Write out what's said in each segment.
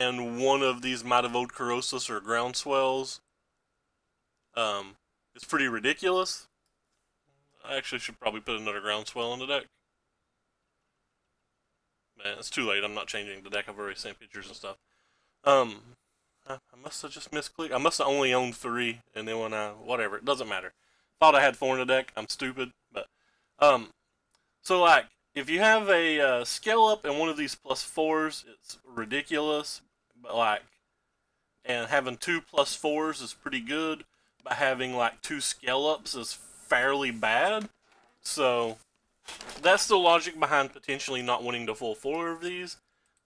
and one of these might evoke Corrosus or Groundswells. It's pretty ridiculous. I actually should probably put another Groundswell in the deck. Man, it's too late. I'm not changing the deck. I've already sent pictures and stuff. I must have just misclicked. I must have only owned 3, and then when whatever, it doesn't matter. Thought I had 4 in the deck. I'm stupid, but so like if you have a scale up and one of these +4s, it's ridiculous. But like, and having 2 +4s is pretty good. But having like 2 scale ups is fairly bad. So that's the logic behind potentially not winning the full 4 of these.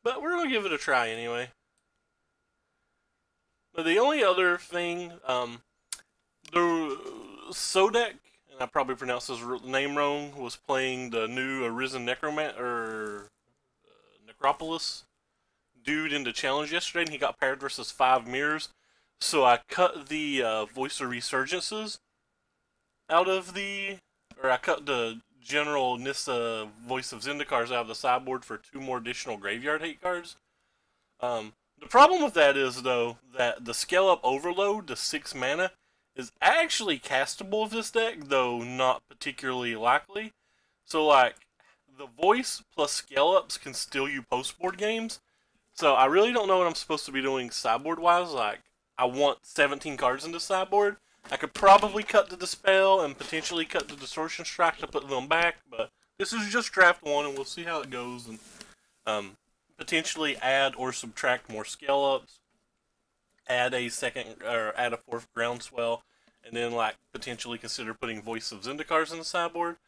But we're gonna give it a try anyway. But the only other thing, the Sodek, and I probably pronounced his name wrong, was playing the new Arisen Necropolis dude in the challenge yesterday, and he got paired versus 5 mirrors. So I cut the Voice of Resurgences out of the, or I cut the general Nissa Voice of Zendikars out of the sideboard for 2 more additional graveyard hate cards. The problem with that is, though, that the Scale Up Overload, the 6 mana, is actually castable with this deck, though not particularly likely. So, like, the Voice plus Scale Ups can steal you post-board games. So, I really don't know what I'm supposed to be doing sideboard-wise. Like, I want 17 cards in the sideboard. I could probably cut the Dispel and potentially cut the Distortion Strike to put them back, but this is just draft 1, and we'll see how it goes. And, potentially add or subtract more scale ups, add a 4th Groundswell, and then like potentially consider putting Voice of Zendikars in the sideboard.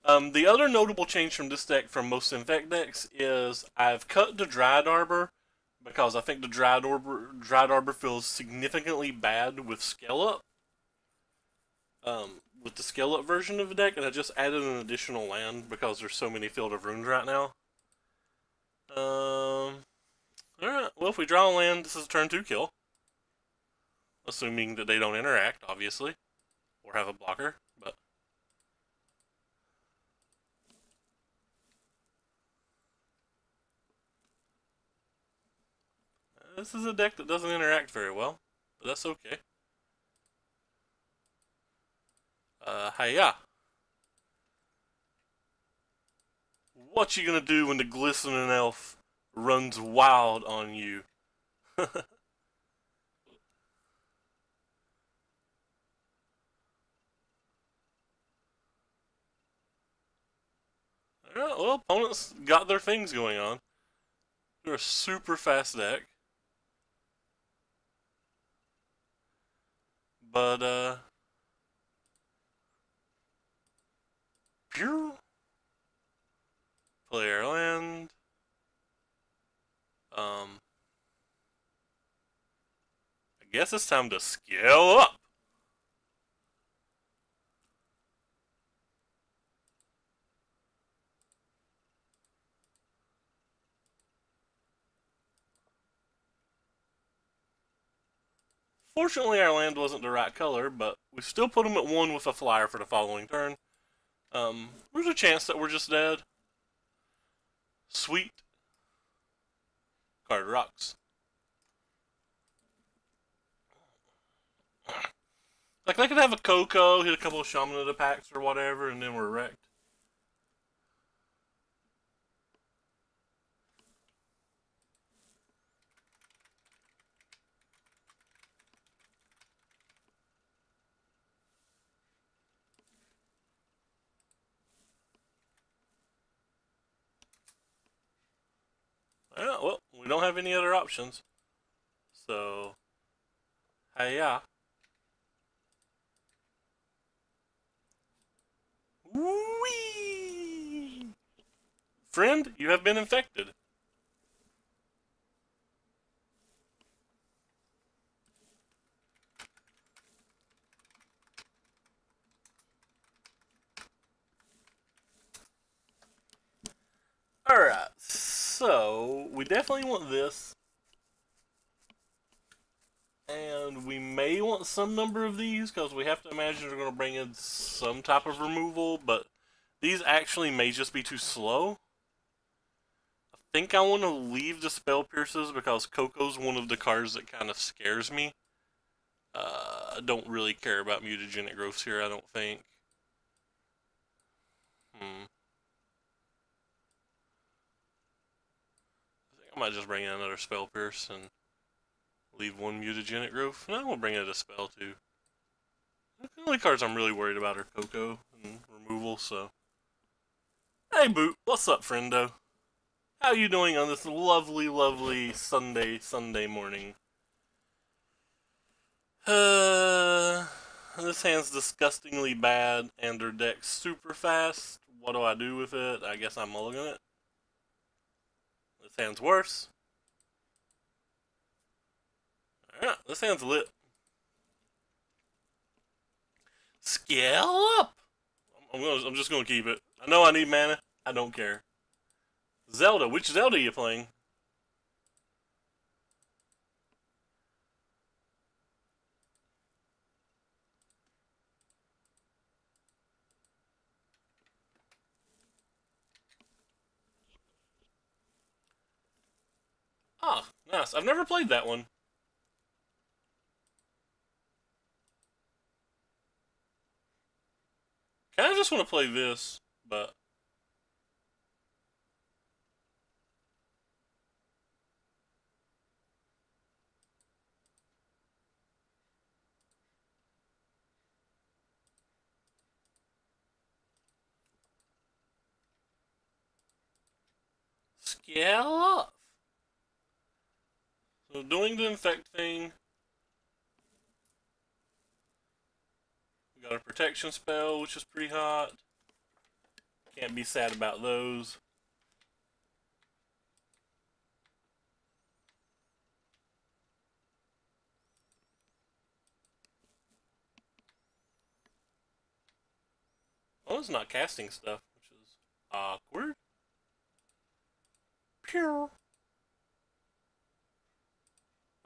The other notable change from this deck from most Infect decks is I've cut the Dryad Arbor because I think the Dryad Arbor feels significantly bad with scale up. With the scale up version of the deck, and I just added an additional land because there's so many Field of Runes right now. Alright, well, if we draw a land, this is a turn 2 kill. Assuming that they don't interact, obviously. Or have a blocker, but... this is a deck that doesn't interact very well, but that's okay. Hiya. What you gonna do when the Glistening Elf runs wild on you? Alright, well, opponents got their things going on. They're a super fast deck. But, pure player land. I guess it's time to scale up. Fortunately, our land wasn't the right color, but we still put them at 1 with a flyer for the following turn. There's a chance that we're just dead. Sweet. Card rocks. Like, they could have a Coco, hit a couple of Shaman of the Packs or whatever, and then we're wrecked. Yeah, well, we don't have any other options. So, hiya. Whee! Friend, you have been infected. Alright, so we definitely want this. And we may want some number of these, because we have to imagine they're going to bring in some type of removal, but these actually may just be too slow. I think I want to leave the Spell Pierces because Coco's one of the cards that kind of scares me. I don't really care about mutagenic growths here, I don't think. I think I might just bring in another Spell Pierce and leave one mutagenic growth. No, we'll bring in a spell too. The only cards I'm really worried about are Coco and removal, so. Hey Boot, what's up, friendo? How you doing on this lovely, lovely Sunday morning? This hand's disgustingly bad, and their deck's super fast. What do I do with it? I guess I'm mulligan it. This hand's worse. Alright, this hand's lit. Scale up! I'm just gonna keep it. I know I need mana. I don't care. Zelda. Which Zelda are you playing? Ah, nice. I've never played that one. I just want to play this, but... Scale up! So doing the infect thing. We got a protection spell, which is pretty hot. Can't be sad about those. Oh, it's not casting stuff, which is awkward. Pure.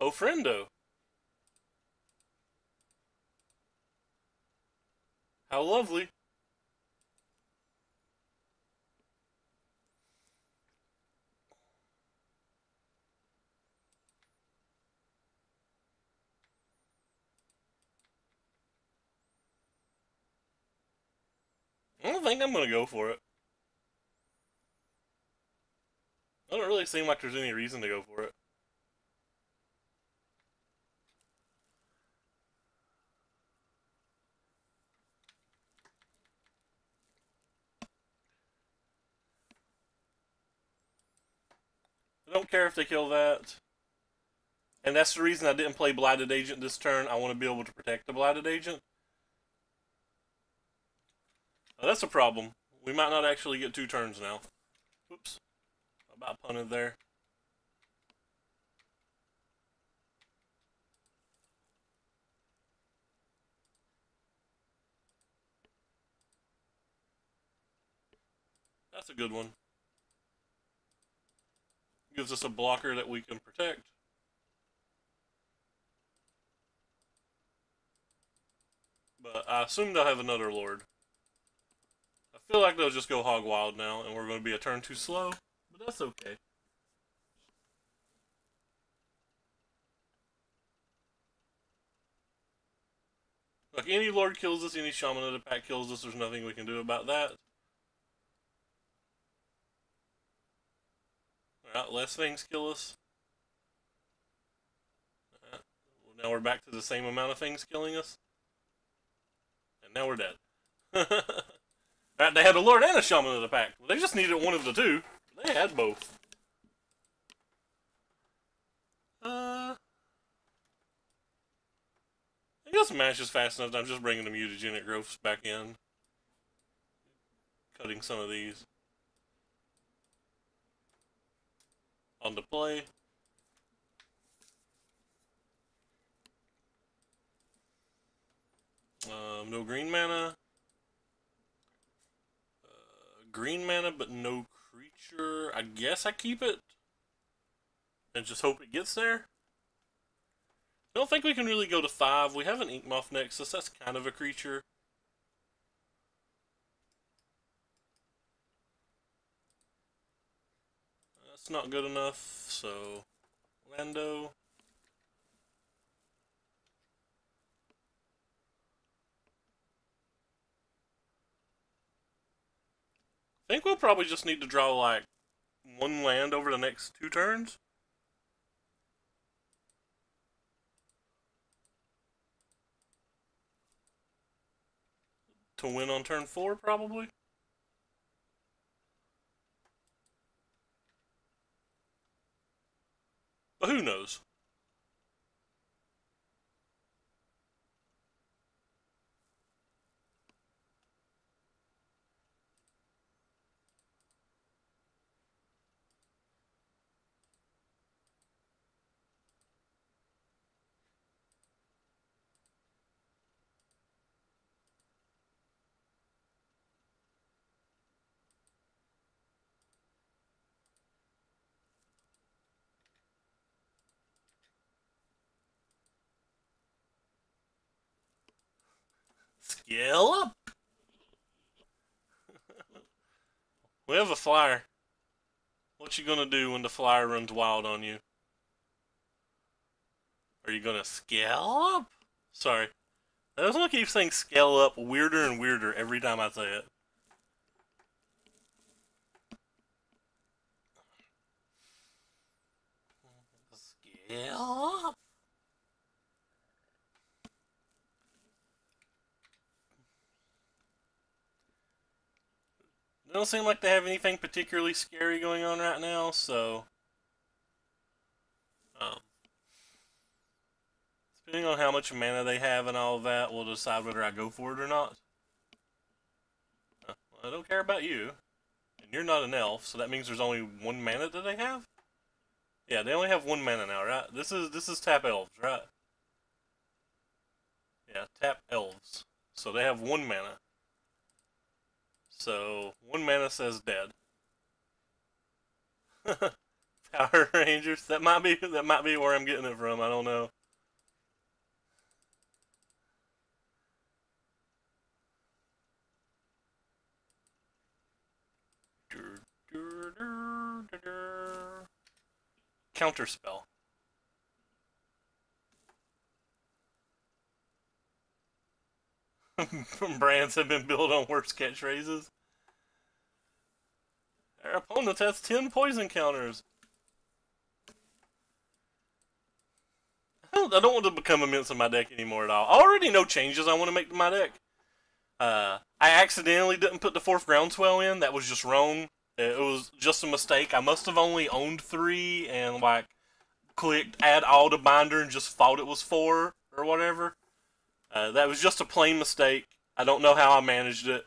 Oh, friendo. How lovely. I don't think I'm going to go for it. I don't really seem like there's any reason to go for it. I don't care if they kill that. And that's the reason I didn't play Blighted Agent this turn. I want to be able to protect the Blighted Agent. Oh, that's a problem. We might not actually get 2 turns now. Oops. About punted there. That's a good one. Gives us a blocker that we can protect. But I assume they'll have another Lord. I feel like they'll just go hog wild now, and we're going to be a turn too slow. But that's okay. Look, any Lord kills us, any Shaman of the Pack kills us, there's nothing we can do about that. Alright, less things kill us. Right. Now we're back to the same amount of things killing us. And now we're dead. Right, they had a Lord and a Shaman of the Pack. Well, they just needed one of the two. They had both. I guess Mash is fast enough. I'm just bringing the mutagenic growths back in. Cutting some of these. On the play. No green mana. Green mana, but no creature. I guess I keep it. And just hope it gets there. I don't think we can really go to 5. We have an Inkmoth Nexus. That's kind of a creature. That's not good enough, so Lando. I think we'll probably just need to draw like one land over the next 2 turns. To win on turn 4, probably. But who knows? Scale up! We have a flyer. What you gonna do when the flyer runs wild on you? Are you gonna scale up? Sorry. I just want to keep saying scale up weirder and weirder every time I say it. Scale up. They don't seem like they have anything particularly scary going on right now, so um, depending on how much mana they have and all of that, we'll decide whether I go for it or not. Well, I don't care about you, and you're not an elf, so that means there's only 1 mana that they have. Yeah, they only have 1 mana now, right? This is tap elves, right? Yeah, tap elves. So they have 1 mana. So 1 mana says dead. Power Rangers. That might be where I'm getting it from. I don't know. Counterspell. Brands have been built on worse catchphrases. Our opponent has 10 poison counters. I don't want to become immense in my deck anymore at all. I already know changes I want to make to my deck. I accidentally didn't put the 4th Groundswell in. That was just wrong. It was just a mistake. I must have only owned 3 and like clicked add all to binder and just thought it was 4 or whatever. That was just a plain mistake. I don't know how I managed it.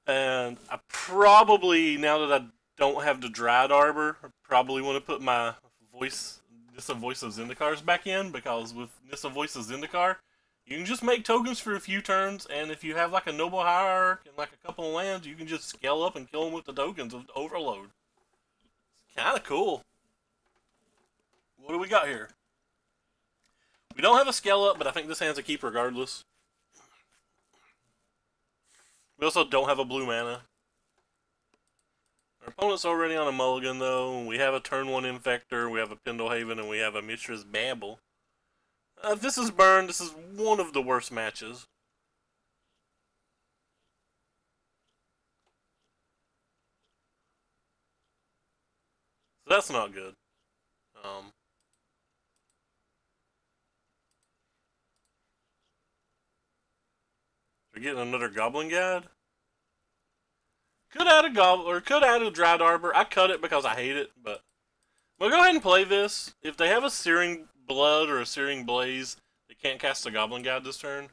And I probably, now that I don't have the Dried Arbor, I probably want to put my Nissa Voice of Zendikars back in, because with Nissa Voice of Zendikar, you can just make tokens for a few turns, and if you have like a Noble Hierarch and like a couple of lands, you can just scale up and kill them with the tokens of Overload. It's kind of cool. What do we got here? We don't have a scale up, but I think this hand's a keep regardless. We also don't have a blue mana. Our opponent's already on a mulligan, though. We have a turn 1 Infector, we have a Pendlehaven, and we have a Mishra's Babel. If this is burned, this is one of the worst matches. So that's not good. We're getting another Goblin Guide. Could add a Goblin, or could add a Dried Arbor. I cut it because I hate it, but we'll go ahead and play this. If they have a Searing Blood or a Searing Blaze, they can't cast a Goblin Guide this turn.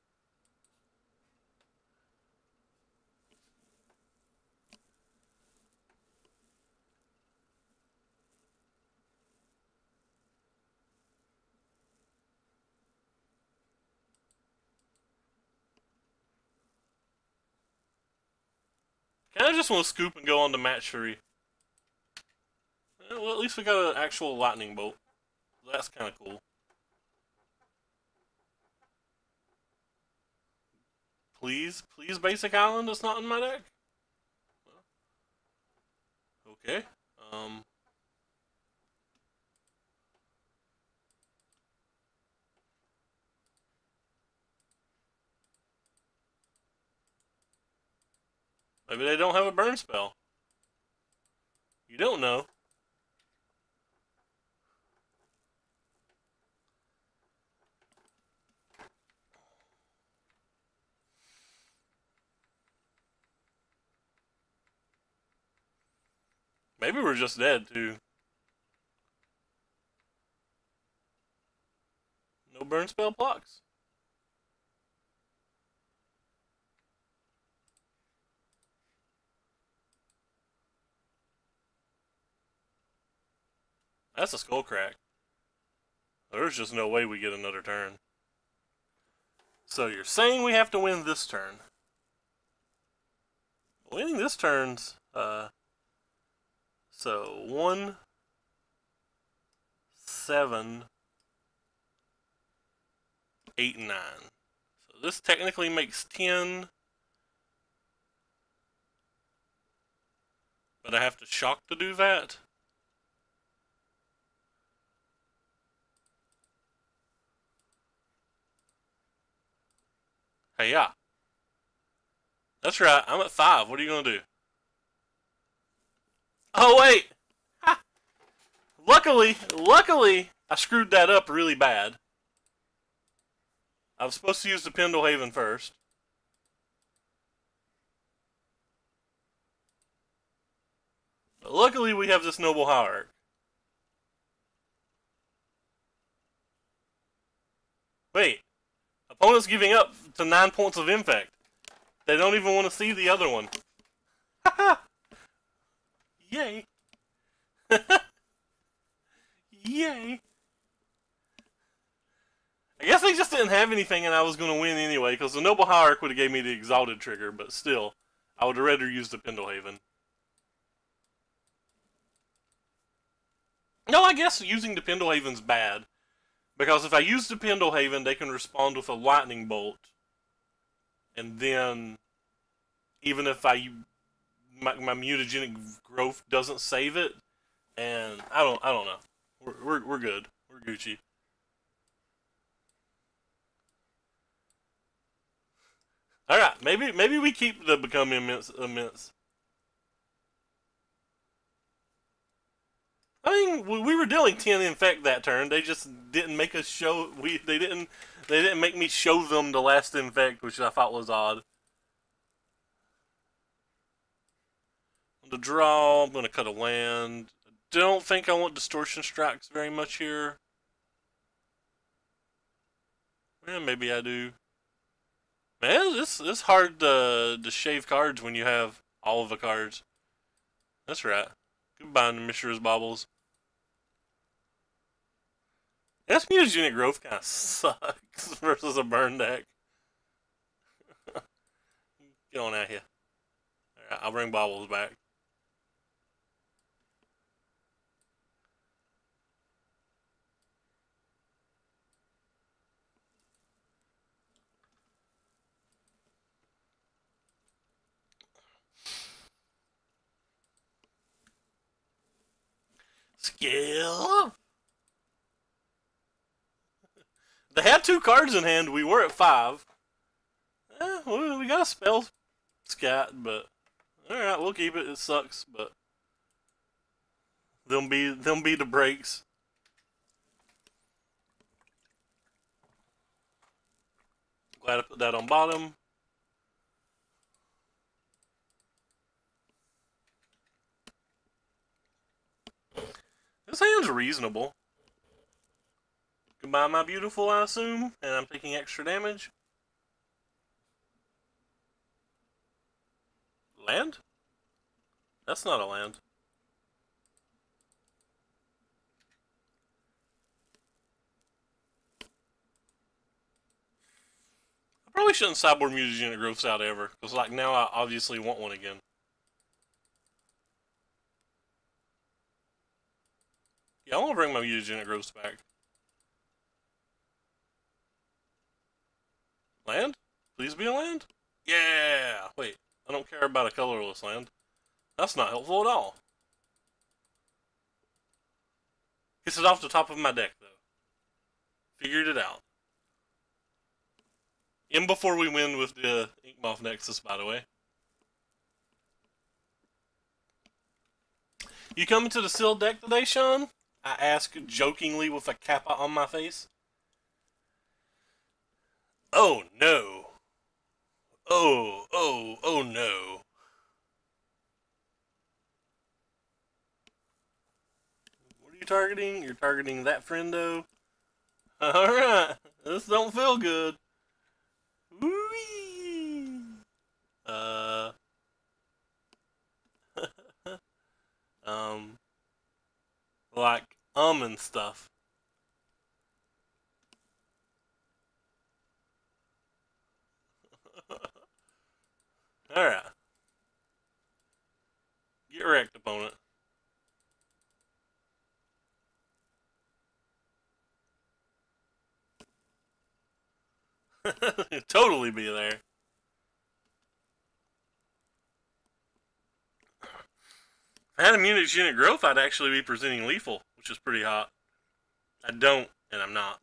Kind of just want to scoop and go on to match 3. Well, at least we got an actual Lightning Bolt. That's kind of cool. Please, please, Basic Island that's not in my deck. Okay. Maybe they don't have a burn spell. You don't know. Maybe we're just dead, too. No burn spell blocks. That's a skull crack. There's just no way we get another turn. So you're saying we have to win this turn. Winning this turn's, so 1, 7, 8, 9. So this technically makes 10. But I have to shock to do that? Hey, yeah. That's right, I'm at 5. What are you going to do? Oh, wait! Ha! Luckily, I screwed that up really bad. I was supposed to use the Pendlehaven first. But luckily, we have this Noble Hierarch. Wait. Opponent's giving up to 9 points of Infect. They don't even want to see the other one. Haha! Yay! Yay! I guess they just didn't have anything and I was going to win anyway, because the Noble Hierarch would have gave me the Exalted trigger, but still, I would have rather used the Pendlehaven. No, I guess using the Pendlehaven's bad. Because if I use the Pendlehaven, they can respond with a Lightning Bolt. And then, even if my mutagenic growth doesn't save it, and I don't know. We're good. We're Gucci. All right, maybe we keep the become immense. I mean, we were dealing 10 infect that turn. They just didn't make us show. They didn't make me show them the last infect, which I thought was odd. The draw, I'm gonna cut a land. Don't think I want distortion strikes very much here. Yeah, maybe I do. Man, it's hard to shave cards when you have all of the cards. That's right. Goodbye, Mishra's Baubles. This mutagenic growth kind of sucks versus a burn deck. Get on out here. Alright, I'll bring Baubles back. Skill. They had 2 cards in hand. We were at 5. Well, we got a spell scat, but alright, we'll keep it. It sucks, but them be the breaks. Glad I put that on bottom. This hand's reasonable. Goodbye, my beautiful, I assume, and I'm taking extra damage. Land? That's not a land. I probably shouldn't sideboard mutagenic growths out ever, because like now I obviously want one again. Yeah, I want to bring my mutagenic growths back. Land? Please be a land? Yeah! Wait, I don't care about a colorless land. That's not helpful at all. It's off the top of my deck, though. Figured it out. In before we win with the Inkmoth Nexus, by the way. You coming to the sealed deck today, Sean? I ask jokingly with a kappa on my face. Oh no. Oh no. What are you targeting? You're targeting that friendo? Alright. This don't feel good. Whee! Like, and stuff. Alright. Get wrecked, opponent. Totally be there. If I had immunity unit growth, I'd actually be presenting lethal, which is pretty hot. I don't, and I'm not.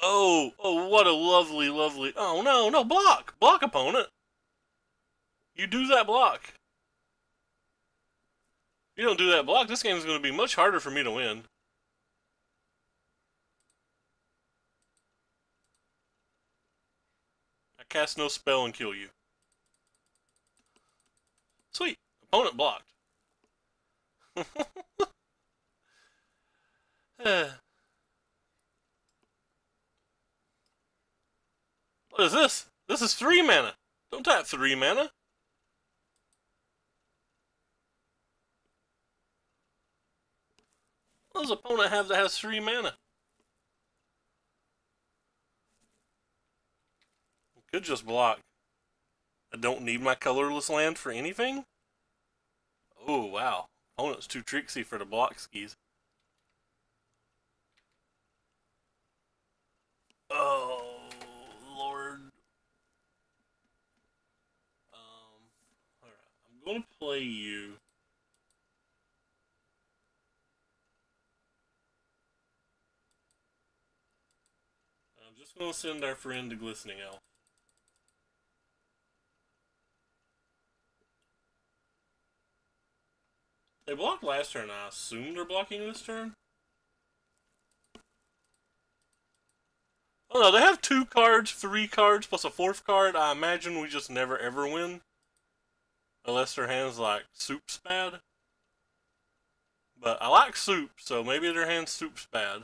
Oh, what a lovely, lovely. Oh, no, block. Block, opponent. You do that block. If you don't do that block, this game is going to be much harder for me to win. I cast no spell and kill you. Sweet. Opponent blocked. What is this? This is 3 mana. Don't tap 3 mana. What does opponent have that has 3 mana? Could just block. I don't need my colorless land for anything? Oh, wow. Opponent's too tricksy for the block skis. Oh, Lord. Alright. I'm going to play you. I'm just going to send our friend to Glistening Elf. They blocked last turn. I assume they're blocking this turn. Oh no, they have 2 cards, 3 cards, plus a 4th card. I imagine we just never ever win. Unless their hand's like soup's bad. But I like soup, so maybe their hand's soup's bad.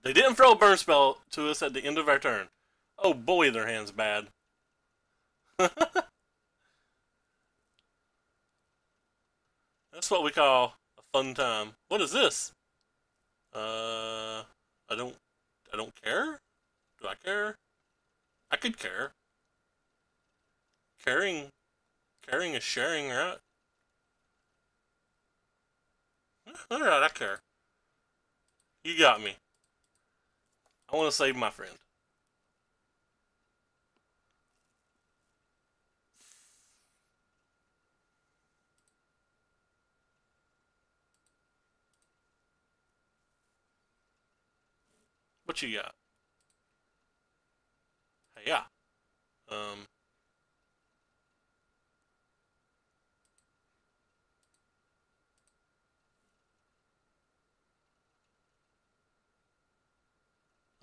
They didn't throw a burn spell to us at the end of our turn. Oh boy, their hand's bad. That's what we call a fun time. What is this? I don't care? Do I care? I could care. Caring is sharing, right? Alright, I care. You got me. I want to save my friend. What you got? Hey, yeah.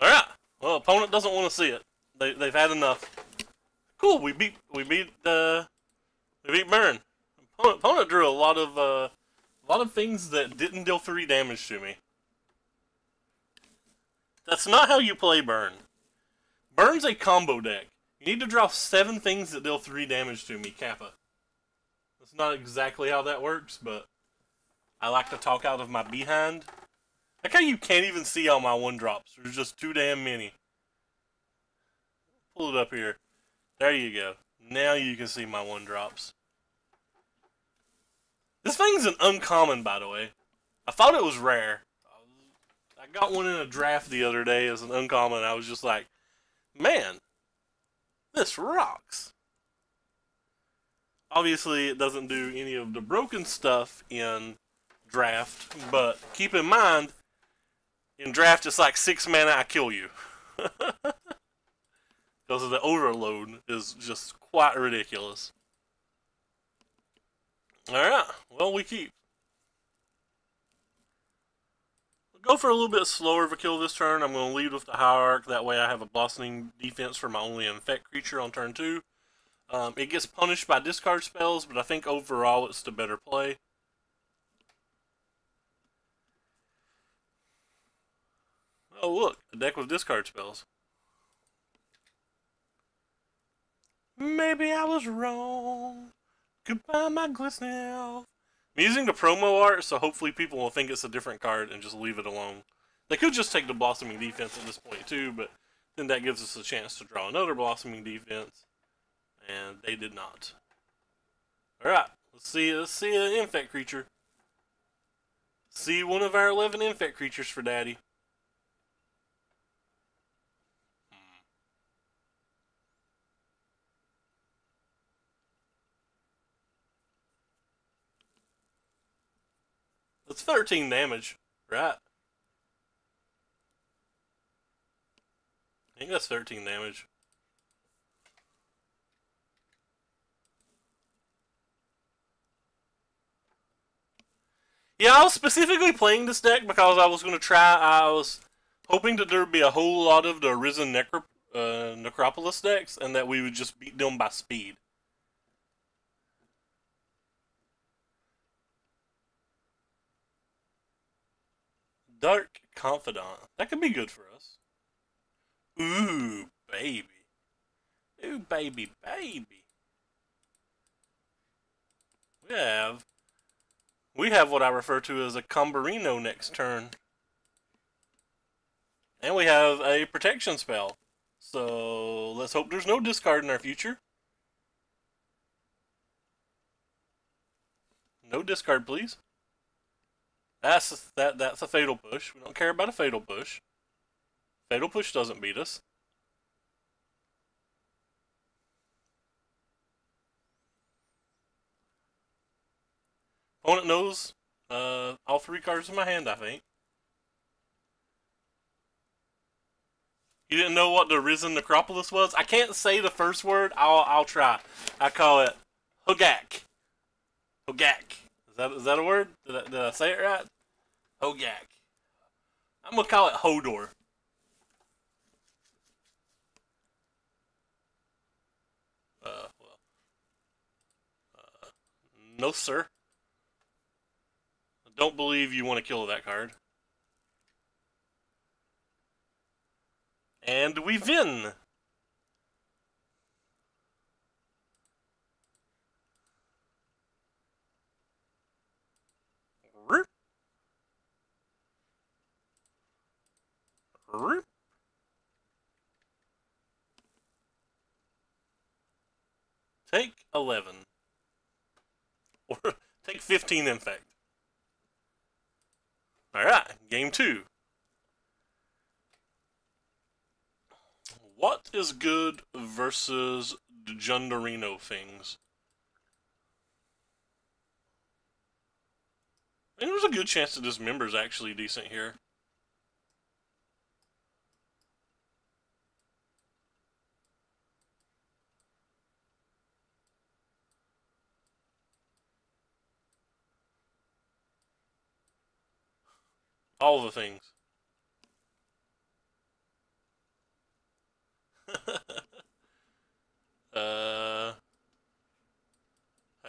Alright. Well, opponent doesn't want to see it. They've had enough. Cool, we beat Burn. Opponent drew a lot of things that didn't deal 3 damage to me. That's not how you play Burn. Burn's a combo deck. You need to draw 7 things that deal 3 damage to me, Kappa. That's not exactly how that works, but I like to talk out of my behind. Like how you can't even see all my 1-drops. There's just too damn many. Pull it up here. There you go. Now you can see my 1-drops. This thing's an uncommon, by the way. I thought it was rare. I got one in a draft the other day as an uncommon. I was just like, man, this rocks. Obviously, it doesn't do any of the broken stuff in draft, but keep in mind, in draft, it's like 6 mana, I kill you. Because of the overload is just quite ridiculous. Alright, well, we keep. We'll go for a little bit slower of a kill this turn. I'm going to lead with the Hierarch. That way I have a blossoming defense for my only infect creature on turn 2. It gets punished by discard spells, but I think overall it's the better play. Oh look, a deck with discard spells. Maybe I was wrong. Goodbye, my glistening elf. I'm using the promo art, so hopefully people will think it's a different card and just leave it alone. They could just take the blossoming defense at this point too, but then that gives us a chance to draw another blossoming defense. And they did not. Alright, let's see an infect creature. See one of our 11 infect creatures for daddy. That's 13 damage, right? I think that's 13 damage. Yeah, I was specifically playing this deck because I was hoping that there would be a whole lot of the Arisen Necropolis decks, and that we would just beat them by speed. Dark Confidant. That could be good for us. Ooh, baby. Ooh, baby, baby. We have what I refer to as a Combarino next turn. And we have a protection spell. So let's hope there's no discard in our future. No discard, please. That's a fatal push. We don't care about a fatal push. Fatal push doesn't beat us. Opponent knows all 3 cards in my hand, I think. You didn't know what the Arisen Necropolis was? I can't say the first word. I'll try. I call it Hogak. Hogak. Is that a word? Did I say it right? Hogak. I'm gonna call it Hodor. No, sir. I don't believe you want to kill that card. And we win! Take 11. Or take 15 infect. Alright, game 2. What is good versus the Jundarino things? I think there's a good chance that Dismember's actually decent here. All the things.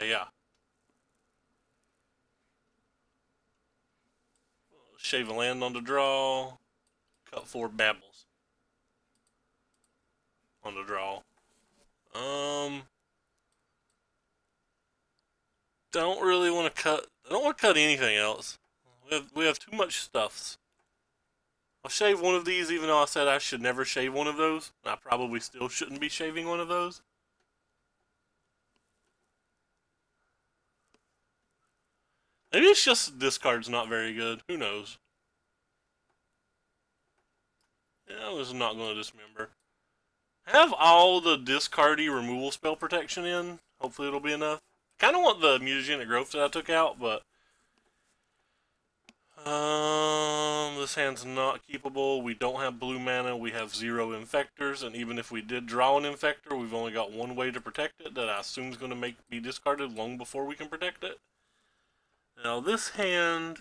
Yeah. Shave a land on the draw. Cut 4 Babbles on the draw. Don't really want to cut. I don't want to cut anything else. We have too much stuffs. I'll shave one of these, even though I said I should never shave one of those. I probably still shouldn't be shaving one of those. Maybe it's just this card's not very good. Who knows? Yeah, I was not going to dismember. Have all the discardy removal spell protection in. Hopefully it'll be enough. Kind of want the mutagenic growth that I took out, but this hand's not keepable. We don't have blue mana. We have 0 infectors, and even if we did draw an infector, we've only got one way to protect it that I assume is going to be discarded long before we can protect it. Now this hand,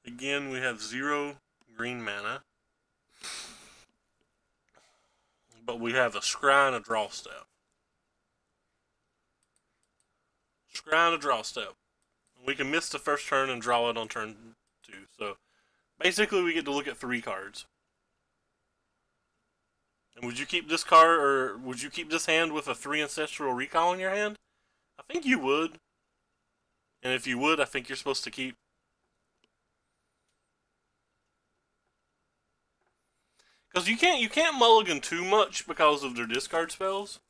again, we have 0 green mana, but we have a scry and a draw step. Scry and a draw step. We can miss the first turn and draw it on turn 2. So basically we get to look at 3 cards. And would you keep this card, or would you keep this hand with a 3 Ancestral Recall in your hand? I think you would. And if you would, I think you're supposed to keep. Because you can't mulligan too much because of their discard spells.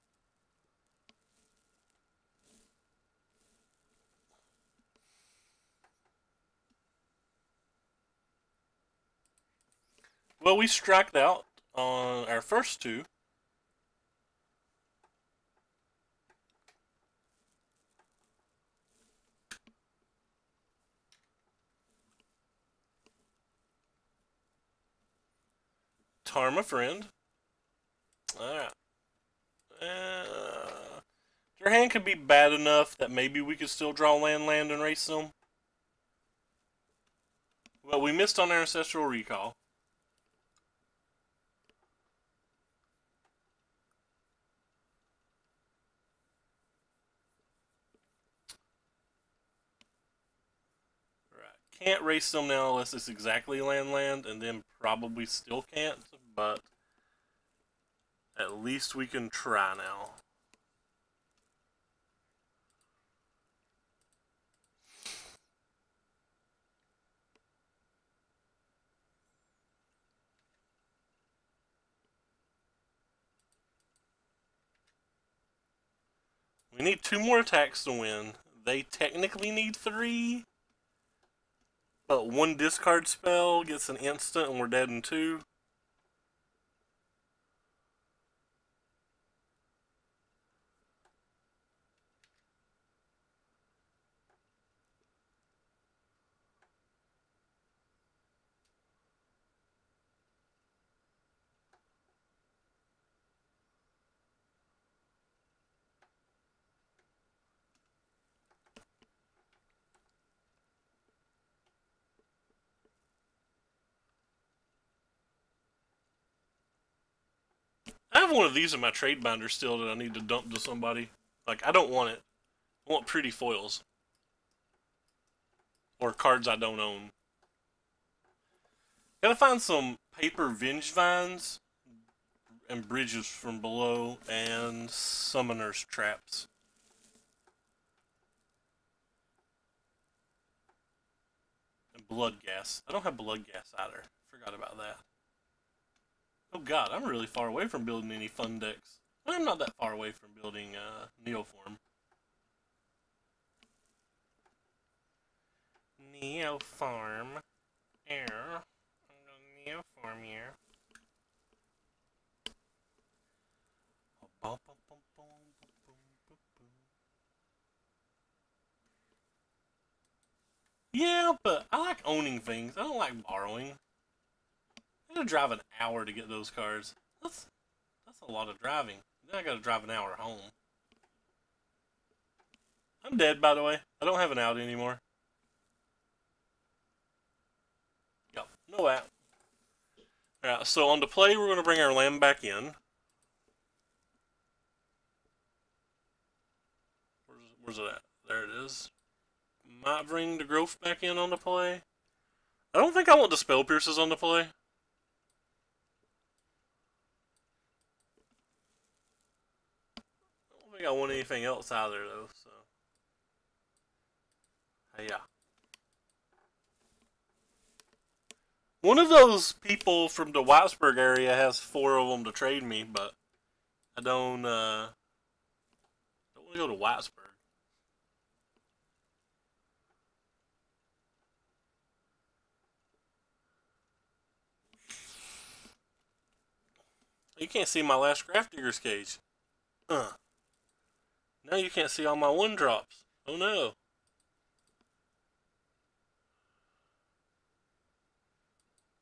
Well, we striked out on our first 2. Harm a friend. Alright. Their hand could be bad enough that maybe we could still draw land, and race them. Well, we missed on our Ancestral Recall. Can't race them now unless it's exactly land, and then probably still can't, but at least we can try now. We need 2 more attacks to win. They technically need 3. But 1 discard spell gets an instant and we're dead in 2. I have one of these in my trade binder still that I need to dump to somebody. Like, I don't want it. I want pretty foils. Or cards I don't own. Gotta find some paper Vengevines and bridges from below and summoner's traps. And blood gas. I don't have blood gas either. Forgot about that. Oh god, I'm really far away from building any fun decks. I'm not that far away from building Neoform. Neoform. Here. I'm going Neoform here. Yeah, but I like owning things. I don't like borrowing. I gotta drive an hour to get those cards. That's a lot of driving. Then I gotta drive an hour home. I'm dead, by the way. I don't have an out anymore. Yep, no out. Alright, so on the play, we're gonna bring our land back in. Where's it at? There it is. Might bring the growth back in on the play. I don't think I want the spell pierces on the play. I don't think I want anything else either though, so. Yeah. One of those people from the Whitesburg area has 4 of them to trade me, but I don't want to go to Whitesburg. You can't see my last Grafdigger's cage. Now you can't see all my one drops. Oh no.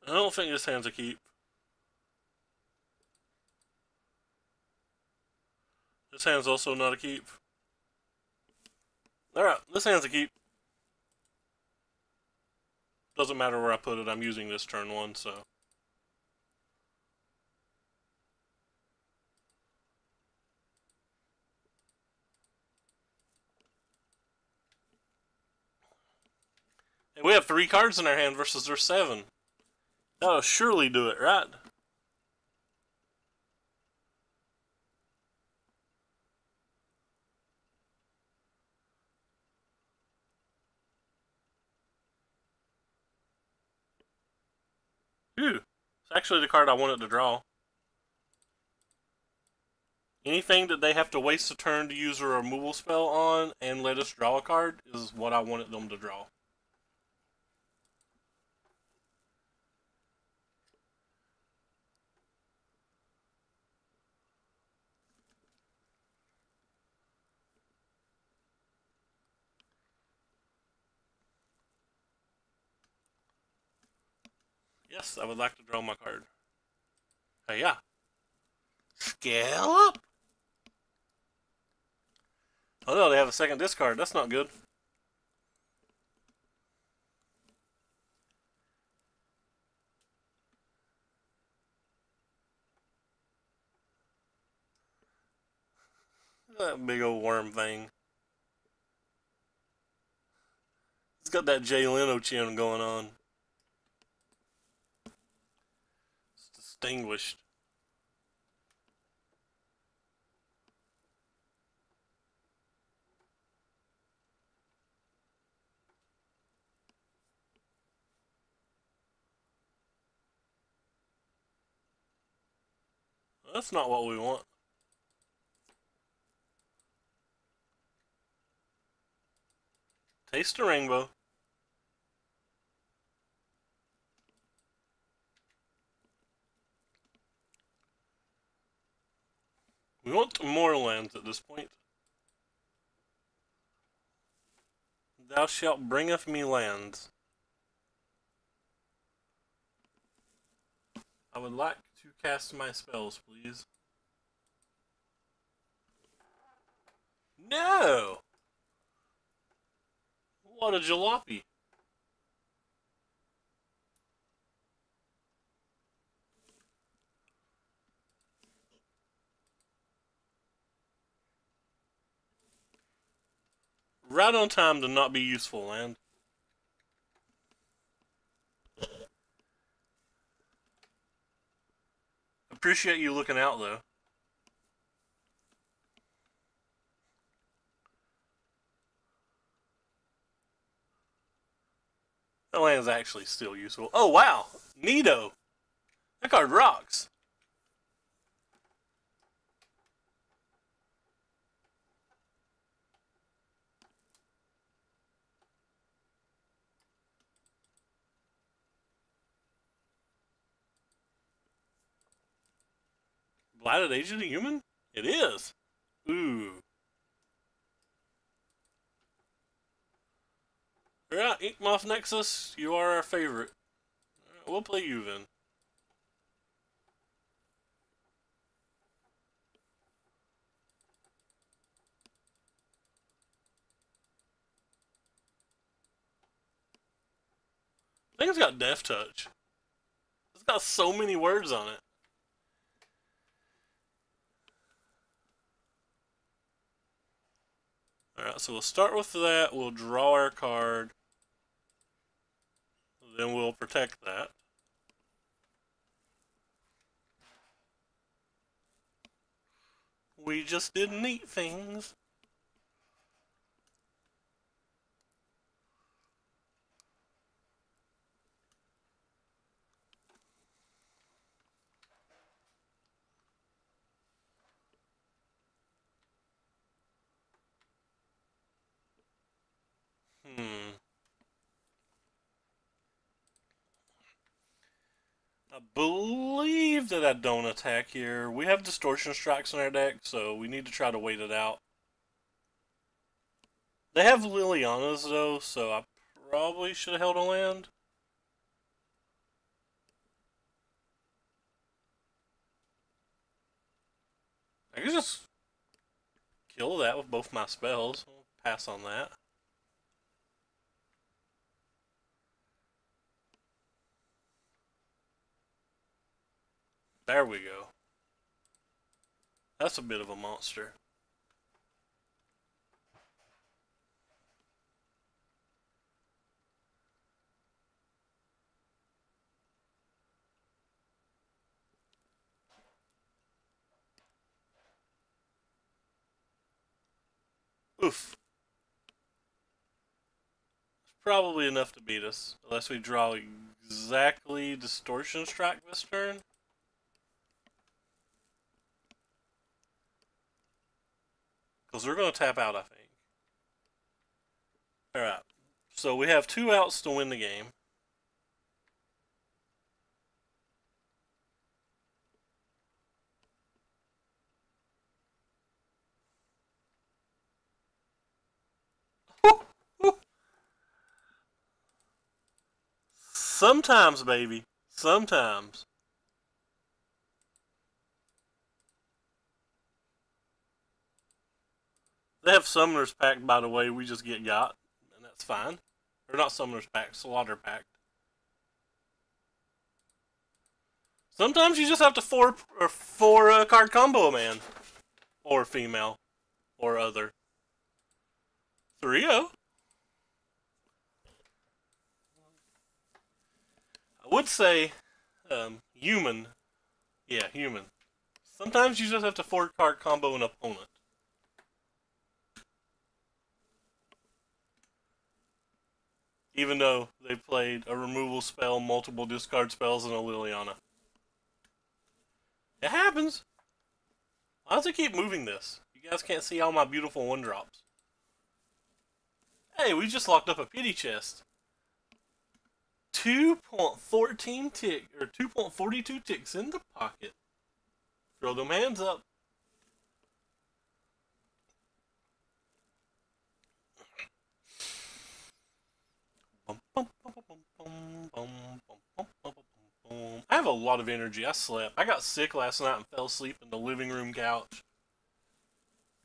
I don't think this hand's a keep. This hand's also not a keep. Alright, this hand's a keep. Doesn't matter where I put it, I'm using this turn one, so. Hey, we have 3 cards in our hand versus their 7. That'll surely do it, right? Ooh, it's actually the card I wanted to draw. Anything that they have to waste a turn to use a removal spell on and let us draw a card is what I wanted them to draw. Yes, I would like to draw my card. Hey, yeah. Scale up! Oh no, they have a second discard. That's not good. That big old worm thing. It's got that Jay Leno chin going on. It's distinguished. That's not what we want. Taste the rainbow. We want more lands at this point. Thou shalt bringeth me lands. I would like to cast my spells, please. No! What a jalopy. Right on time to not be useful, land. Appreciate you looking out, though. That land's actually still useful. Oh, wow! Neato! That card rocks! Blighted Age of the Human? It is! Ooh. Alright, Inkmoth Nexus, you are our favorite. Right, we'll play you then. Thing's got Death Touch. It's got so many words on it. Alright, so we'll start with that. We'll draw our card. Then we'll protect that. We just did neat things. I believe that I don't attack here. We have Distortion Strikes in our deck, so we need to try to wait it out. They have Lilianas, though, so I probably should have held a land. I can just kill that with both my spells. I'll pass on that. There we go. That's a bit of a monster. Oof. It's probably enough to beat us, unless we draw exactly Distortion Strike this turn. Because they're going to tap out, I think. Alright. So we have 2 outs to win the game. Sometimes, baby. Sometimes. They have Summoner's Pact, by the way, we just got, and that's fine. Or not Summoner's Pact, Slaughter Pact. Sometimes you just have to four card combo a man. Or female. Or other. 3-0. I would say, human. Yeah, human. Sometimes you just have to 4-card combo an opponent. Even though they played a removal spell, multiple discard spells, and a Liliana. It happens. Why does it keep moving this? You guys can't see all my beautiful 1-drops. Hey, we just locked up a pity chest. 2.14 tick, or 2.42 ticks in the pocket. Throw them hands up. I have a lot of energy. I slept. I got sick last night and fell asleep in the living room couch.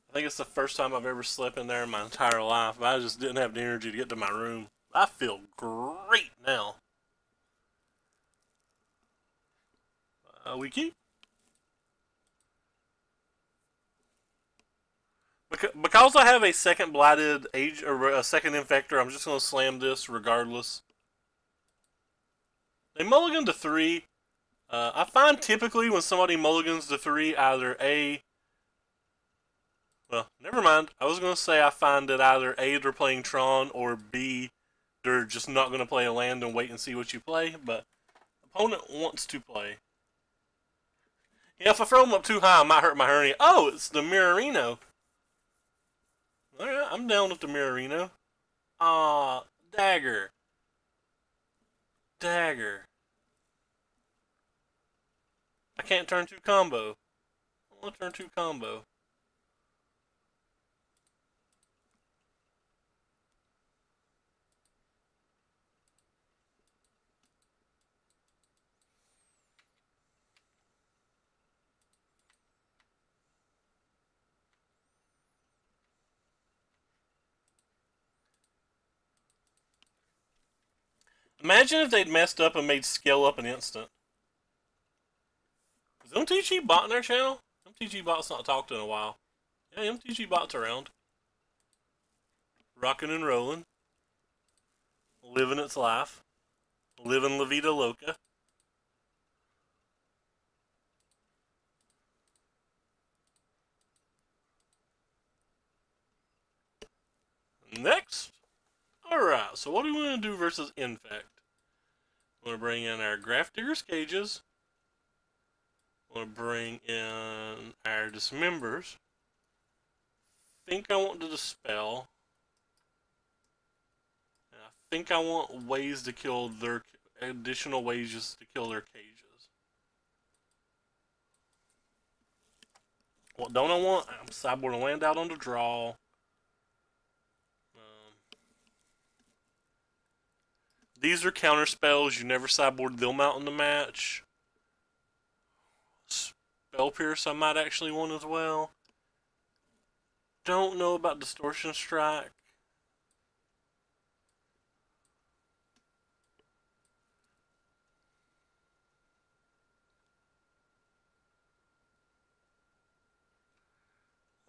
I think it's the first time I've ever slept in there in my entire life. But I just didn't have the energy to get to my room. I feel great now. We keep. Because I have a second blighted age or a second infector, I'm just gonna slam this regardless. They mulligan to 3. I find typically when somebody mulligans to 3, either A. Well, never mind. I was gonna say I find that either A, they're playing Tron, or B, they're just not gonna play a land and wait and see what you play. But opponent wants to play. Yeah, if I throw them up too high, I might hurt my hernia. Oh, it's the Mirrorino. Alright, I'm down with the Mirrorino. Ah, dagger. Dagger. I can't turn 2 combo. I want to turn 2 combo. Imagine if they'd messed up and made scale up an instant. Is MTG Bot in their channel? MTG Bot's not talked in a while. Yeah, MTG Bot's around. Rockin' and rolling. Living its life. Living La Vida Loca. Next. Alright, so what do we want to do versus Infect? We want to bring in our Graph Digger's Cages. We want to bring in our Dismembers. I think I want to Dispel. And I think I want ways to kill their additional ways just to kill their cages. What don't I want? I'm sideboarding land out on the draw. These are counter spells. You never sideboard them out in the match. Spell Pierce I might actually want as well. Don't know about Distortion Strike.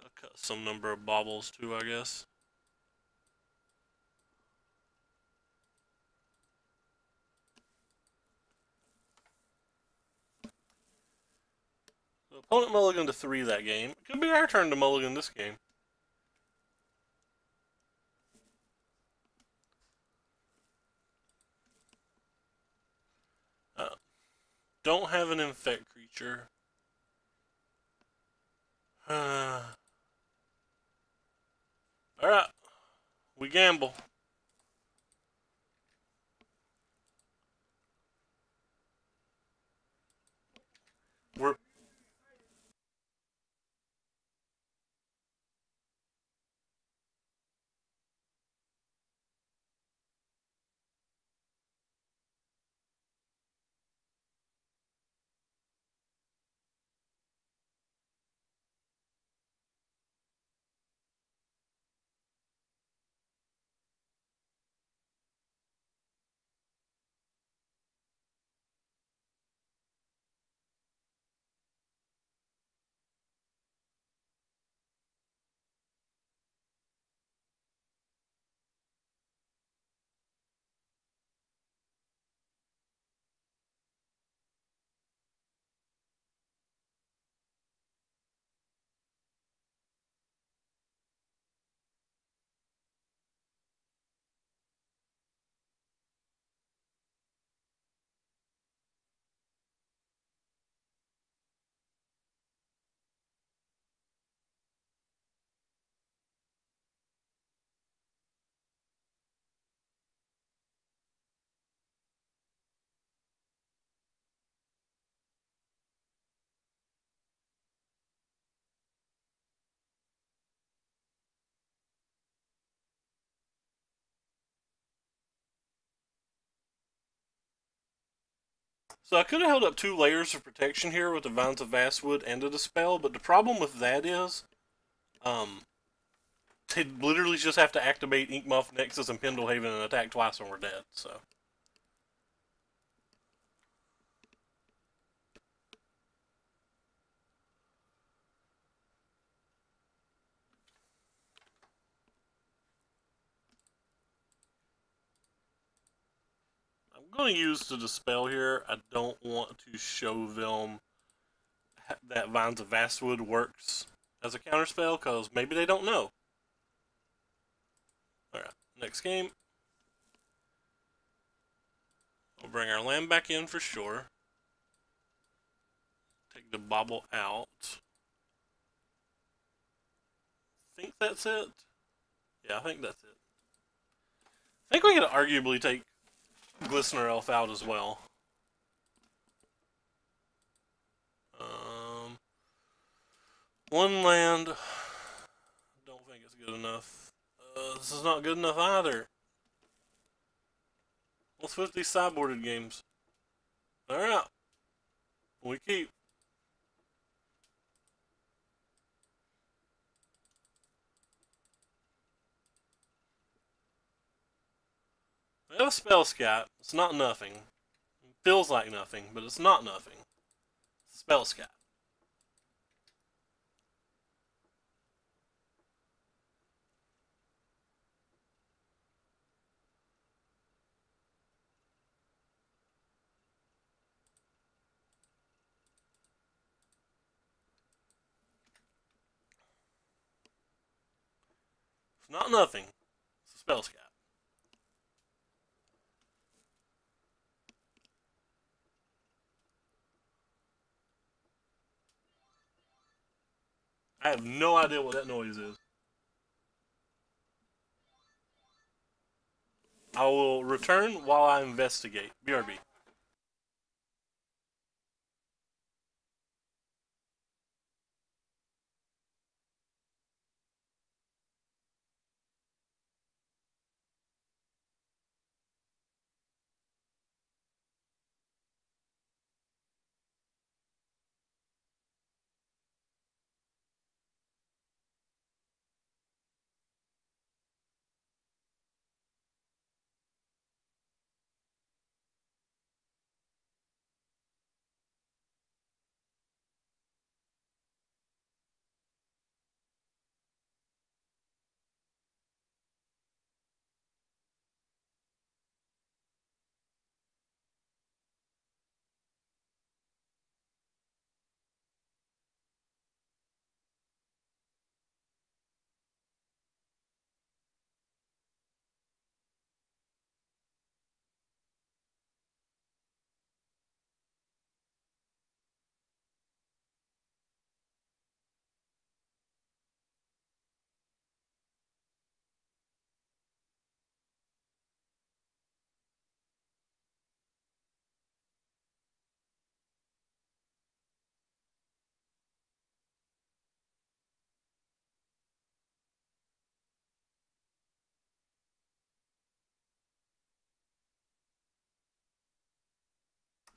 I'll cut some number of baubles too, I guess. The opponent mulliganed to 3 that game. It could be our turn to mulligan this game. Don't have an infect creature. Alright. We gamble. We're So I could have held up 2 layers of protection here with the Vines of Vastwood and a Dispel, but the problem with that is, they'd literally just have to activate Inkmoth Nexus and Pendlehaven and attack twice and we're dead, so. I'm going to use the Dispel here. I don't want to show them that Vines of Vastwood works as a counterspell, because maybe they don't know. Alright, next game. We'll bring our land back in for sure. Take the bauble out. I think that's it. Yeah, I think that's it. I think we could arguably take Glistener Elf out as well. One land. Don't think it's good enough. This is not good enough either. Let's switch these sideboarded games. Alright. We keep. We have a Spell Scat. It's not nothing. It feels like nothing, but it's not nothing. It's Spell Scat. It's not nothing. It's a Spell Scat. I have no idea what that noise is. I will return while I investigate. BRB.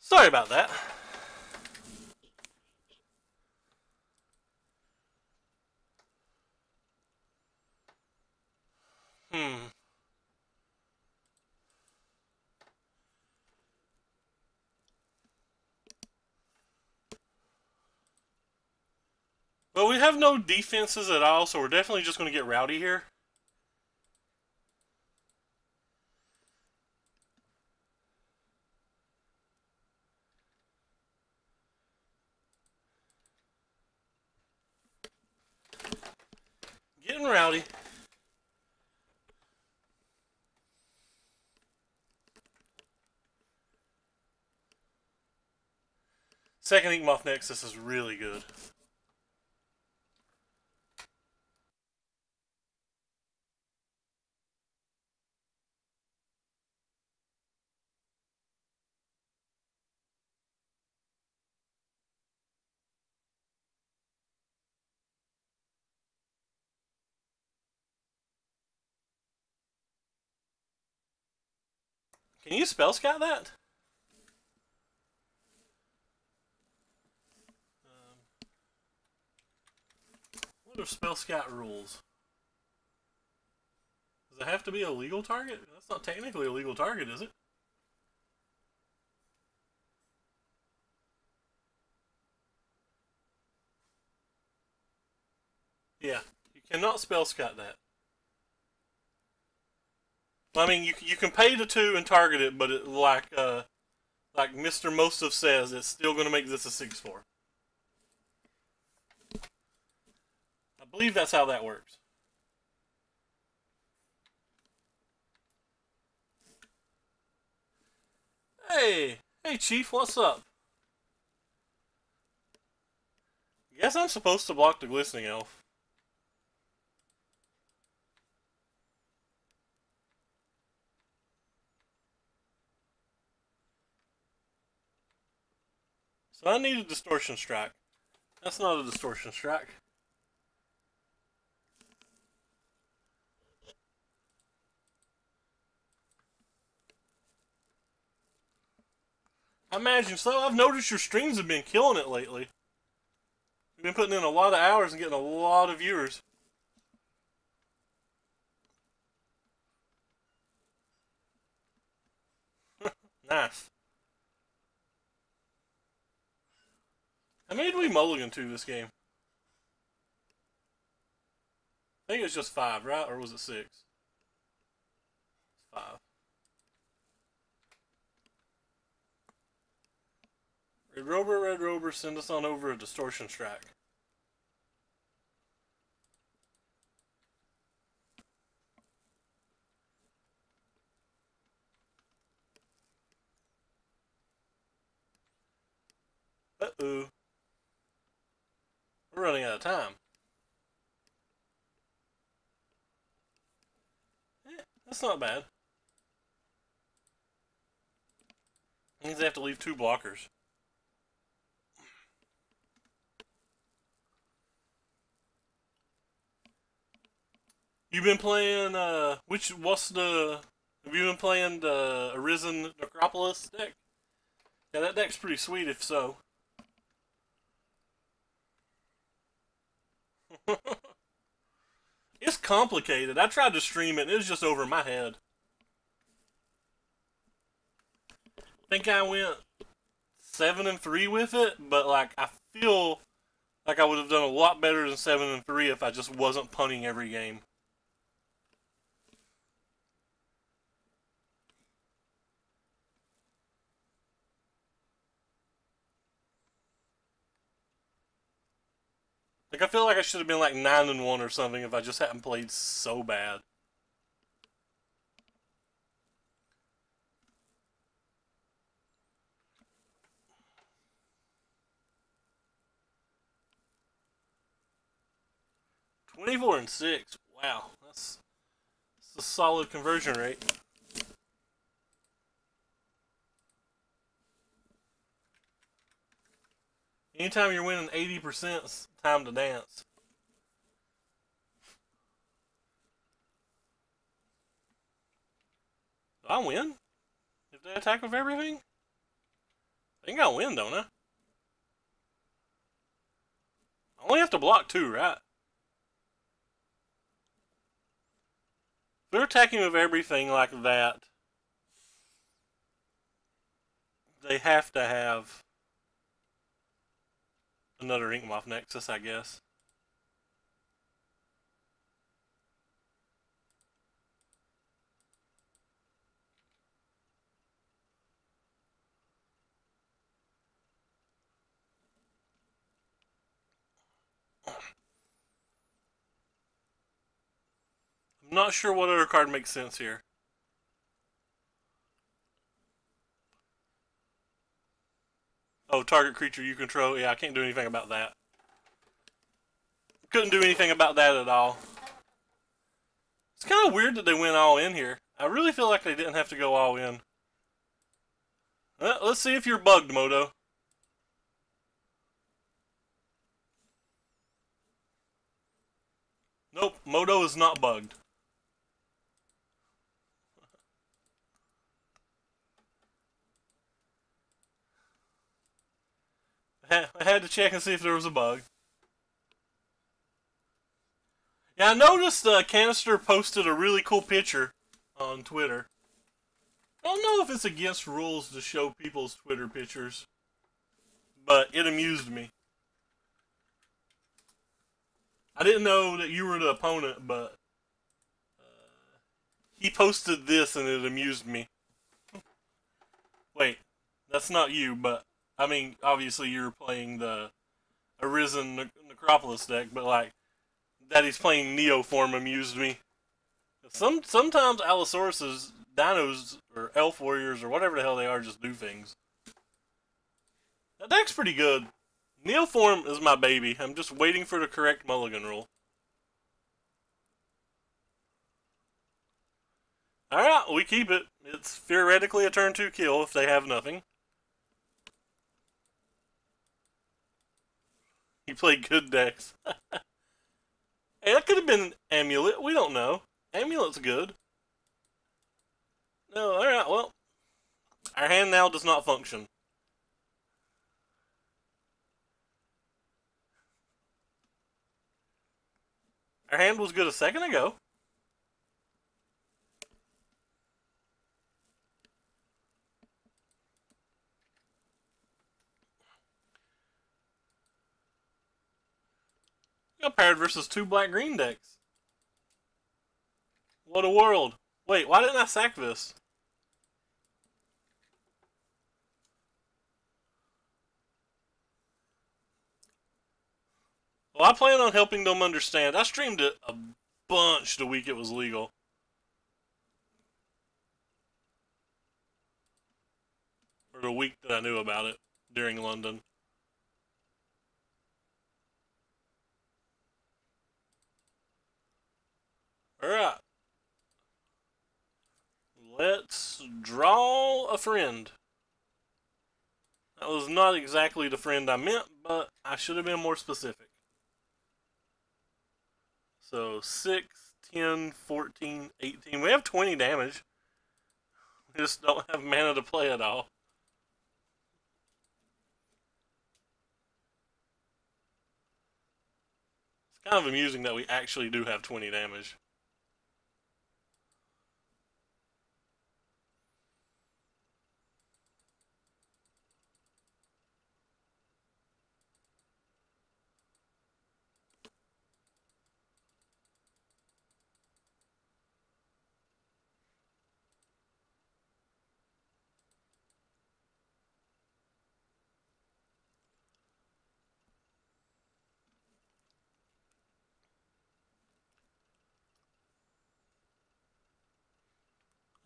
Sorry about that. Hmm. Well, we have no defenses at all, so we're definitely just going to get rowdy here. Getting rowdy. Second Inkmoth Nexus is really good. Can you spell scout that? What are spell scout rules? Does it have to be a legal target? That's not technically a legal target, is it? Yeah. You cannot spell scout that. I mean, you can pay the 2 and target it, but like Mr. Mostov says, it's still going to make this a 6/4. I believe that's how that works. Hey, Chief, what's up? Guess I'm supposed to block the Glistening Elf. So I need a Distortion Strike. That's not a Distortion Strike. I imagine so. I've noticed your streams have been killing it lately. You've been putting in a lot of hours and getting a lot of viewers. Nice. How many did we mulligan to this game? I think it was just 5, right? Or was it 6? 5. Red Rover, send us on over a Distortion Strike. Uh-oh. We're running out of time. That's not bad. Means they have to leave 2 blockers. You've been playing, have you been playing the Arisen Necropolis deck? Yeah, that deck's pretty sweet if so. It's complicated. I tried to stream it and it was just over my head. I think I went 7-3 with it, but like I feel like I would have done a lot better than 7-3 if I just wasn't punting every game. Like I feel like I should have been like 9-1 or something if I just hadn't played so bad. (24-6). Wow, that's a solid conversion rate. Anytime you're winning 80%, it's time to dance. Do I win if they attack with everything? I think I win, don't I? I only have to block 2, right? If they're attacking with everything like that, they have to have another Inkmoth Nexus, I guess. I'm not sure what other card makes sense here. Oh, target creature you control. Yeah, I can't do anything about that. Couldn't do anything about that at all. It's kind of weird that they went all in here. I really feel like they didn't have to go all in. Let's see if you're bugged, Moto. Nope, Moto is not bugged. I had to check and see if there was a bug. Yeah, I noticed Canister posted a really cool picture on Twitter. I don't know if it's against rules to show people's Twitter pictures, but it amused me. I didn't know that you were the opponent, but he posted this and it amused me. Wait, that's not you, but I mean, obviously you're playing the Arisen Necropolis deck, but like that he's playing Neo form amused me. Sometimes Allosaurus's dinos or elf warriors or whatever the hell they are just do things. That deck's pretty good. Neo form is my baby. I'm just waiting for the correct mulligan rule. Alright, we keep it. It's theoretically a turn 2 kill if they have nothing. He played good decks. Hey, that could have been Amulet. We don't know. Amulet's good. No, alright, well. Our hand now does not function. Our hand was good a second ago. We got paired versus 2 black-green decks. What a world. Wait, why didn't I sack this? Well, I plan on helping them understand. I streamed it a bunch the week it was legal. Or the week that I knew about it during London. Alright. Let's draw a friend. That was not exactly the friend I meant, but I should have been more specific. So 6, 10, 14, 18. We have 20 damage. We just don't have mana to play at all. It's kind of amusing that we actually do have 20 damage.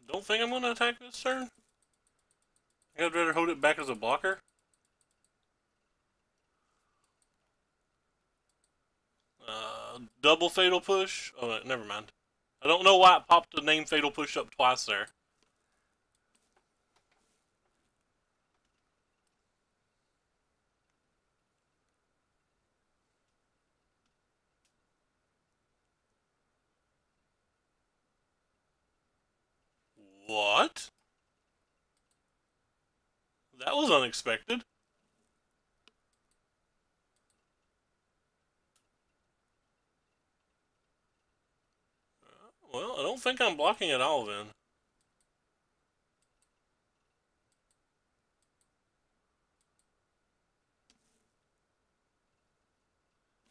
Don't think I'm going to attack this turn. I'd rather hold it back as a blocker. Double Fatal Push. Oh, never mind. I don't know why it popped the name Fatal Push up twice there. What? That was unexpected. Well, I don't think I'm blocking at all then.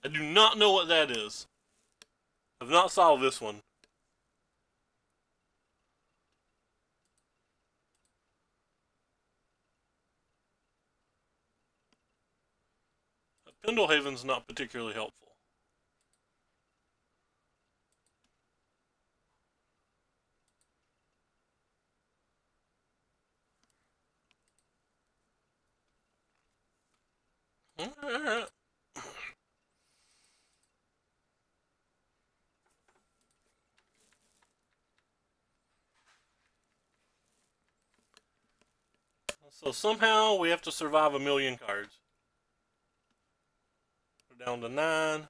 I do not know what that is. I've not solved this one. Pendelhaven's not particularly helpful. Alright. So somehow we have to survive 1,000,000 cards. We're down to 9.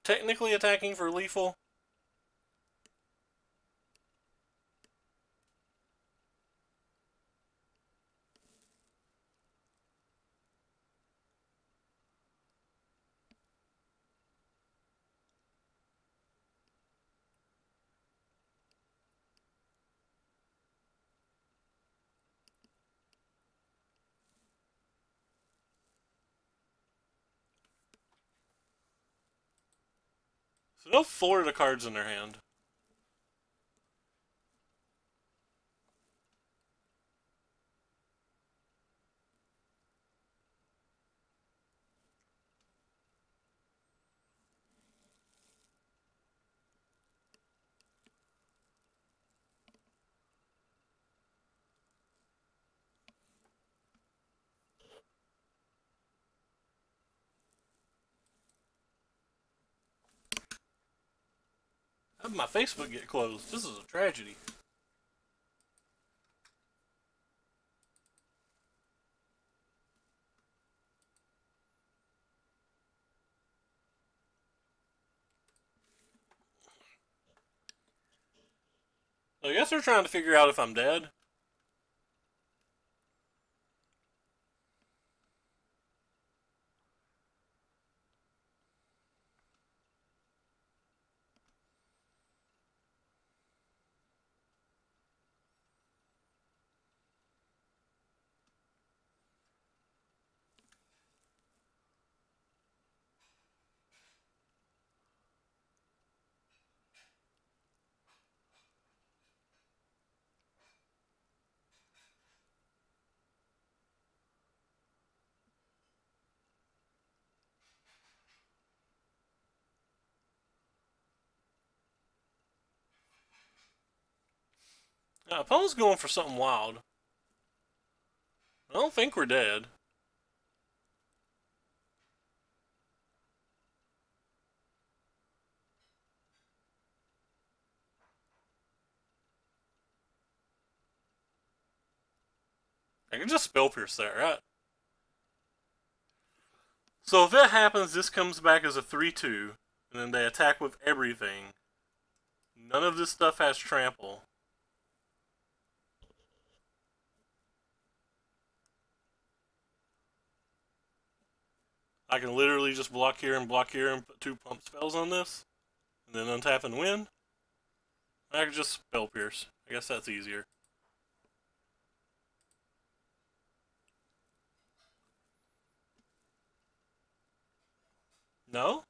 Technically attacking for lethal. So no Florida cards in their hand. How did my Facebook get closed? This is a tragedy. I guess they're trying to figure out if I'm dead. Now, opponent's going for something wild. I don't think we're dead. I can just spell pierce that, right? So if that happens, this comes back as a 3-2, and then they attack with everything. None of this stuff has trample. I can literally just block here and put 2 pump spells on this, and then untap and win. I can just spell pierce. I guess that's easier. No?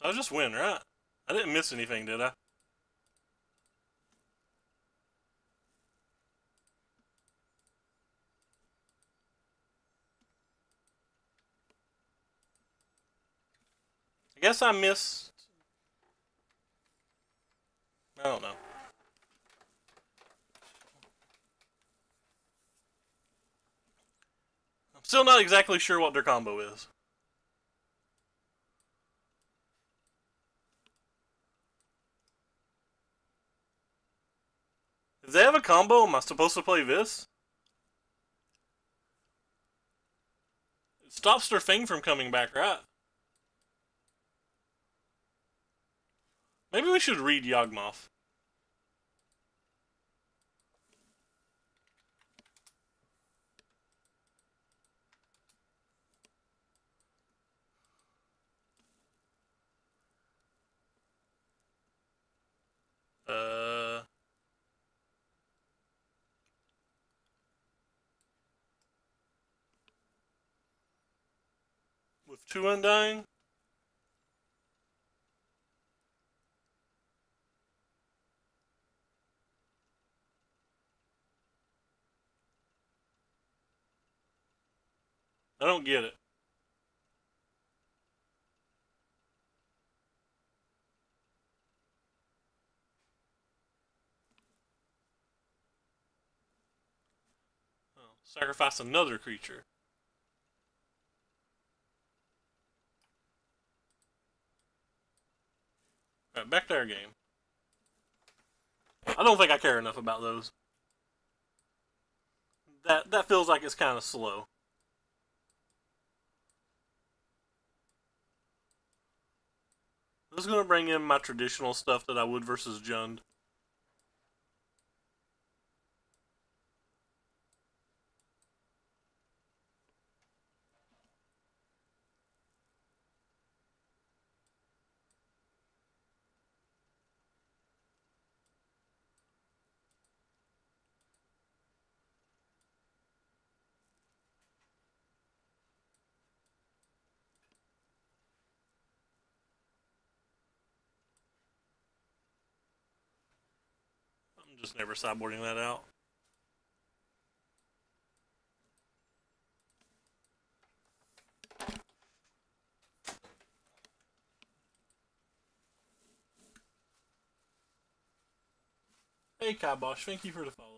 So I just win, right? I didn't miss anything, did I? I guess I missed. I don't know. I'm still not exactly sure what their combo is. If they have a combo, am I supposed to play this? It stops their thing from coming back, right? Maybe we should read Yawgmoth. Uh, with 2 Undying? I don't get it. Oh, sacrifice another creature. Alright, back to our game. I don't think I care enough about those. That feels like it's kind of slow. This is going to bring in my traditional stuff that I would versus Jund. I'm just never sideboarding that out. Hey Kibosh, thank you for the follow.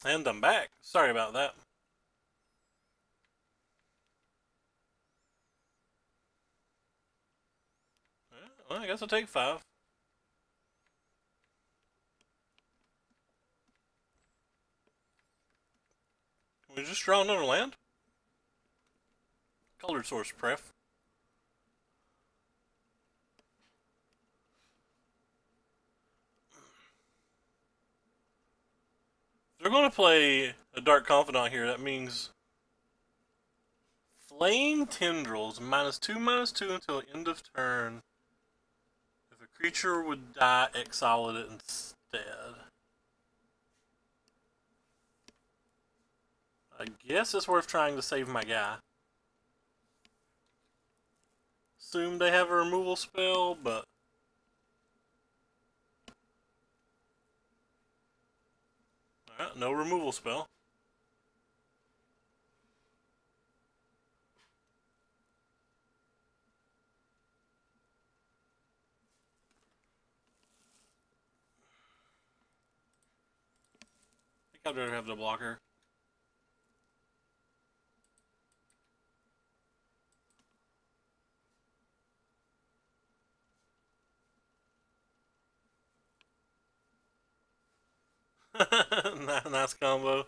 And I'm back. Sorry about that. Well, I guess I'll take 5. Can we just draw another land? Colored source pref. If they're going to play a Dark Confidant here, that means Flame Tendrils, -2/-2 until end of turn. If a creature would die, exile it instead. I guess it's worth trying to save my guy. Assume they have a removal spell, but alright, no removal spell. I think I'd rather have the blocker. Nice combo.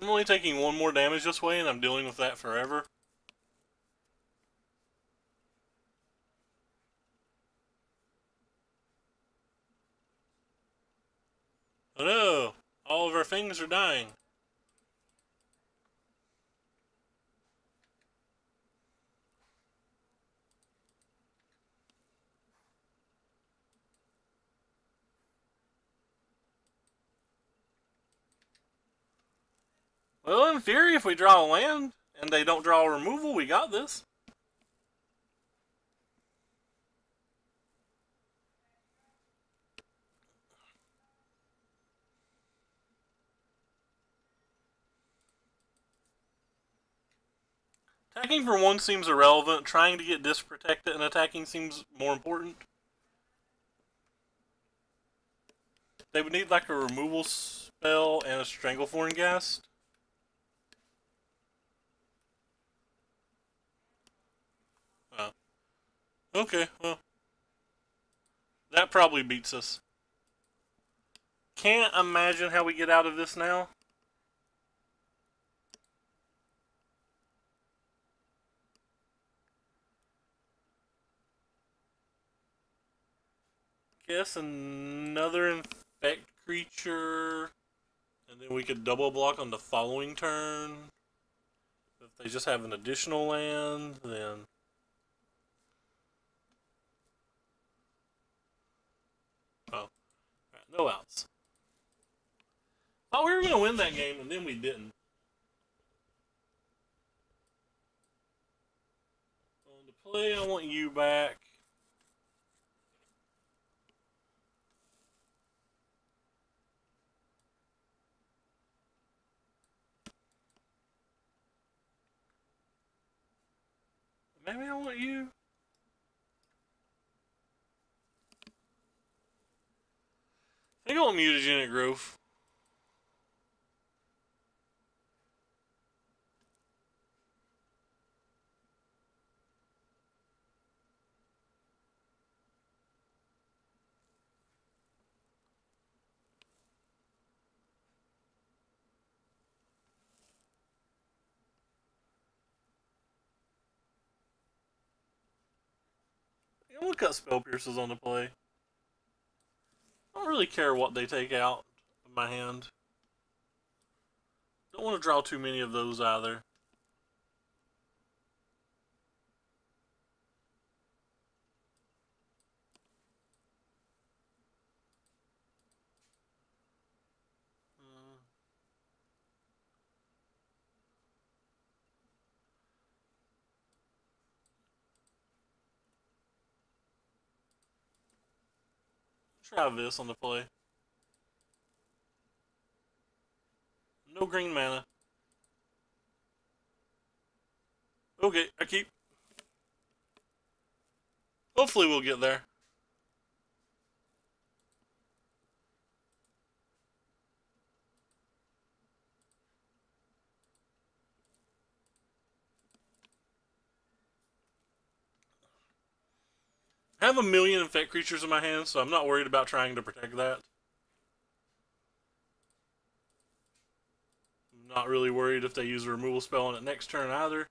I'm only taking 1 more damage this way, and I'm dealing with that forever. Oh no! All of our things are dying. Well, in theory, if we draw a land, and they don't draw a removal, we got this. Attacking for 1 seems irrelevant. Trying to get disc protected and attacking seems more important. They would need like a removal spell and a Stranglethorn Ghast. Oh. Okay, well. That probably beats us. Can't imagine how we get out of this now. Guess another infect creature, and then we could double block on the following turn. If they just have an additional land, then oh, right, no outs. Thought we were gonna win that game, and then we didn't. On the play, I want you back. Maybe I want you. I think I want mutagenic growth. I'm gonna cut Spell Pierces on the play. I don't really care what they take out of my hand. Don't want to draw too many of those either. try this on the play. No green mana. Okay, I keep. Hopefully we'll get there. I have 1,000,000 infect creatures in my hand, so I'm not worried about trying to protect that. I'm not really worried if they use a removal spell on it next turn either.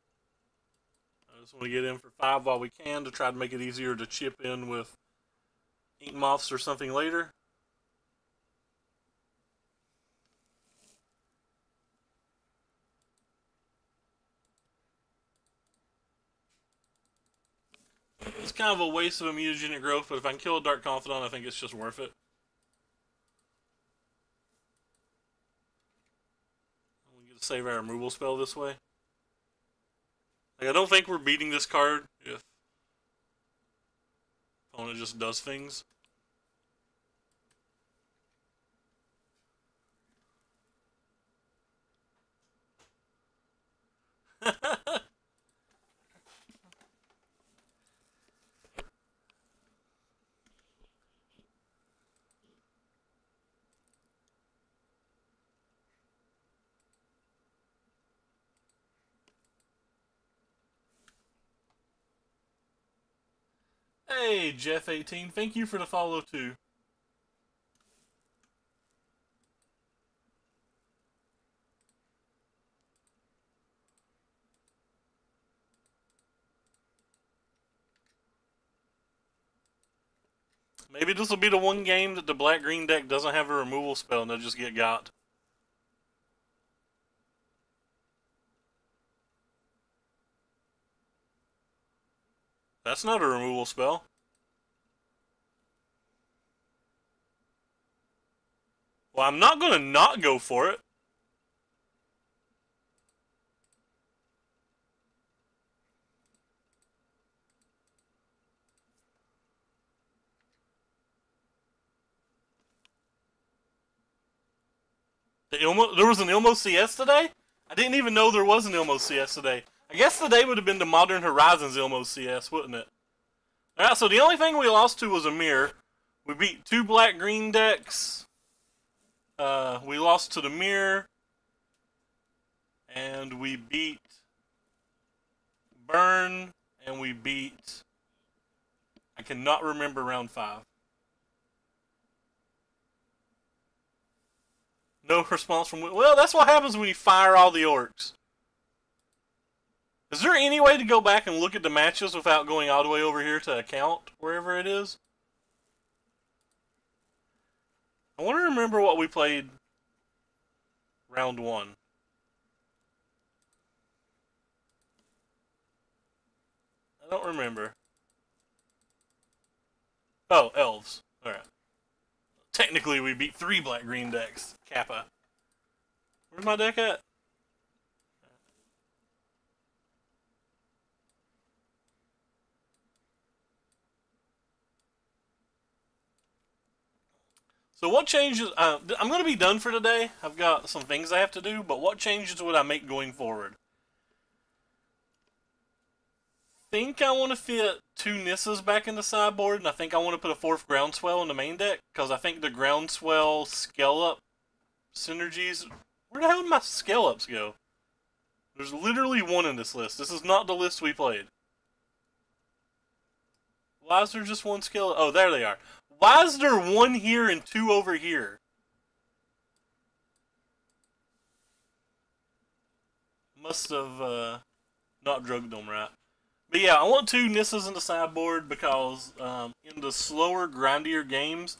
I just want to get in for 5 while we can to try to make it easier to chip in with ink moths or something later. It's kind of a waste of a mutagenic growth, but if I can kill a Dark Confidant, I think it's just worth it. We get to save our removal spell this way. Like, I don't think we're beating this card if opponent just does things. Hey, Jeff18, thank you for the follow too. Maybe this will be the one game that the black-green deck doesn't have a removal spell and they'll just get got. That's not a removal spell. Well, I'm not going to not go for it. There was an Ilmo CS today? I didn't even know there was an Ilmo CS today. I guess today would have been the Modern Horizons Ilmo CS, wouldn't it? Alright, so the only thing we lost to was a mirror. We beat 2 black-green decks. We lost to the mirror. And we beat Burn. And we beat... I cannot remember round 5. No response from... Well, that's what happens when you fire all the orcs. Is there any way to go back and look at the matches without going all the way over here to account, wherever it is? I want to remember what we played round 1. I don't remember. Oh, elves. Alright. Technically, we beat 3 black-green decks. Kappa. Where's my deck at? So what changes... I'm going to be done for today. I've got some things I have to do, but what changes would I make going forward? I think I want to fit 2 Nissas back in the sideboard, and I think I want to put a 4th Groundswell in the main deck, because I think the Groundswell scale-up synergies... Where the hell did my scale-ups go? There's literally 1 in this list. This is not the list we played. Why is there just 1 scale? Oh, there they are. Why is there 1 here and 2 over here? Must have not drugged them right. But yeah, I want 2 Nissas in the sideboard because in the slower, grindier games,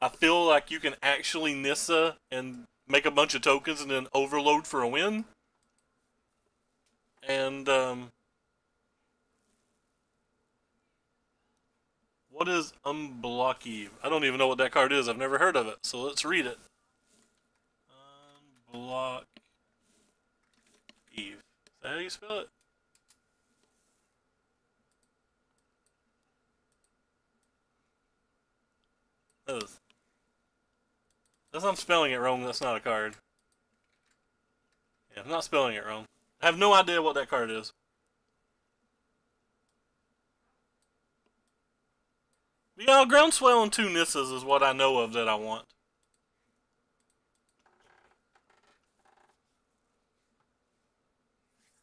I feel like you can actually Nissa and make a bunch of tokens and then overload for a win. And what is Unblock Eve? I don't even know what that card is. I've never heard of it, so let's read it. Unblock Eve. Is that how you spell it? Ugh. Unless I'm spelling it wrong, that's not a card. Yeah, I'm not spelling it wrong. I have no idea what that card is. Yeah, Groundswell and 2 Nissas is what I know of that I want.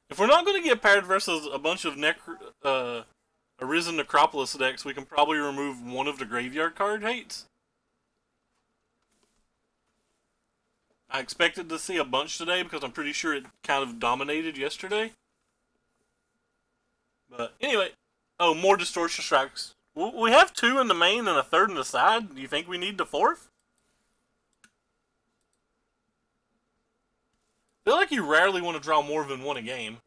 If we're not going to get paired versus a bunch of Arisen Necropolis decks, we can probably remove one of the graveyard card hates. I expected to see a bunch today because I'm pretty sure it kind of dominated yesterday. But anyway, oh, more Distortion Strikes. We have 2 in the main and a 3rd in the side. Do you think we need the 4th? I feel like you rarely want to draw more than 1 a game.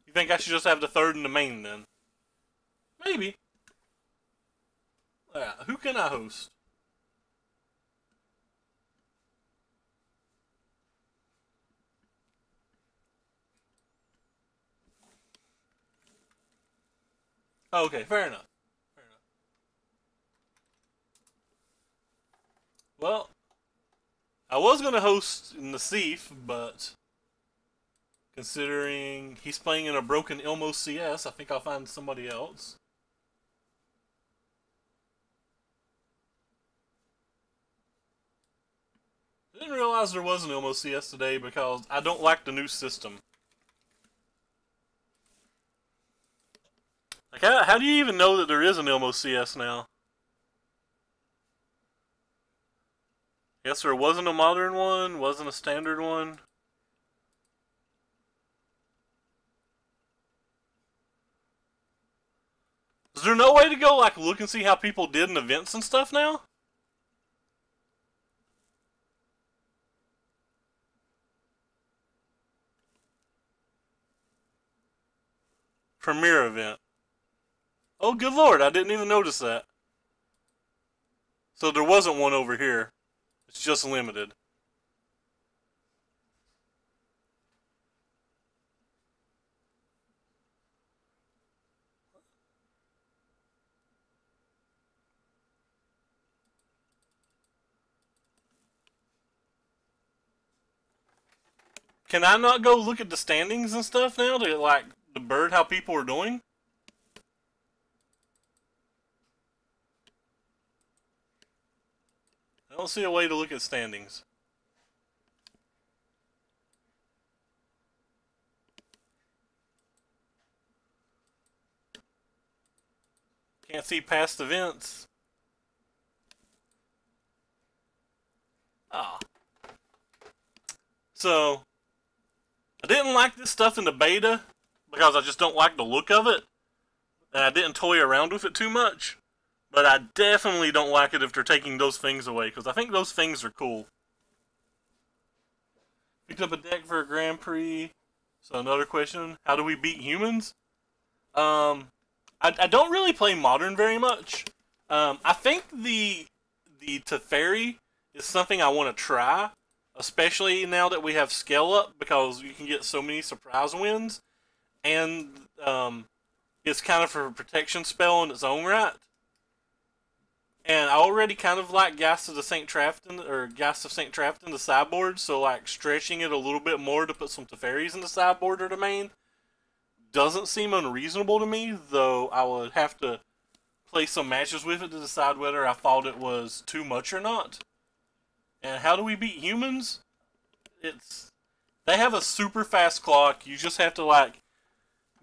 You think I should just have the 3rd in the main then? Maybe. Who can I host? Okay, fair enough. Fair enough. Well, I was going to host Nassif, but considering he's playing in a broken Ilmo CS, I think I'll find somebody else. I didn't realize there was an Ilmo CS today because I don't like the new system. Like, how do you even know that there is an Ilmo CS now? Guess there wasn't a modern one, wasn't a standard one. Is there no way to go, like, look and see how people did in events and stuff now? Premiere event. Oh, good lord, I didn't even notice that. So there wasn't one over here. It's just limited. Can I not go look at the standings and stuff now to, like, the bird how people are doing? I don't see a way to look at standings. Can't see past events. Ah. So, I didn't like this stuff in the beta because I just don't like the look of it. And I didn't toy around with it too much. But I definitely don't like it if they're taking those things away, because I think those things are cool. Picked up a deck for a Grand Prix. So another question, how do we beat humans? I don't really play Modern very much. I think the Teferi is something I want to try, especially now that we have Scale Up, because you can get so many surprise wins, and it's kind of a protection spell in its own right. And I already kind of like Ghast of St. Trafton, or Ghast of St. Trafton, the sideboard, so like stretching it a little bit more to put some Teferis in the sideboard or the main doesn't seem unreasonable to me, though I would have to play some matches with it to decide whether I thought it was too much or not. And how do we beat humans? They have a super fast clock. You just have to like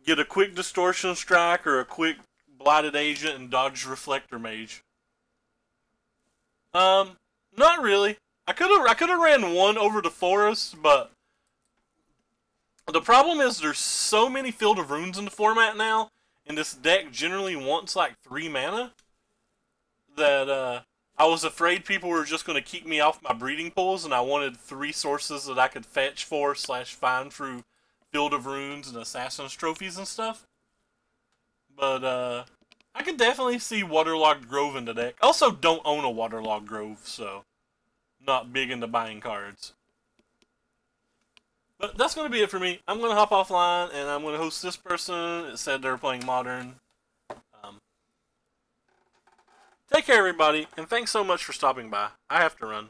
get a quick Distortion Strike or a quick Blighted Agent and dodge Reflector Mage. Not really. I could have ran one over the forest, but the problem is there's so many Field of Runes in the format now, and this deck generally wants like 3 mana, that I was afraid people were just going to keep me off my breeding pools, and I wanted 3 sources that I could fetch for / find through Field of Runes and Assassin's Trophies and stuff. But I could definitely see Waterlogged Grove in the deck. Also, don't own a Waterlogged Grove, so not big into buying cards. But that's going to be it for me. I'm going to hop offline, and I'm going to host this person. It said they're playing Modern. Um, Take care, everybody, and thanks so much for stopping by. I have to run.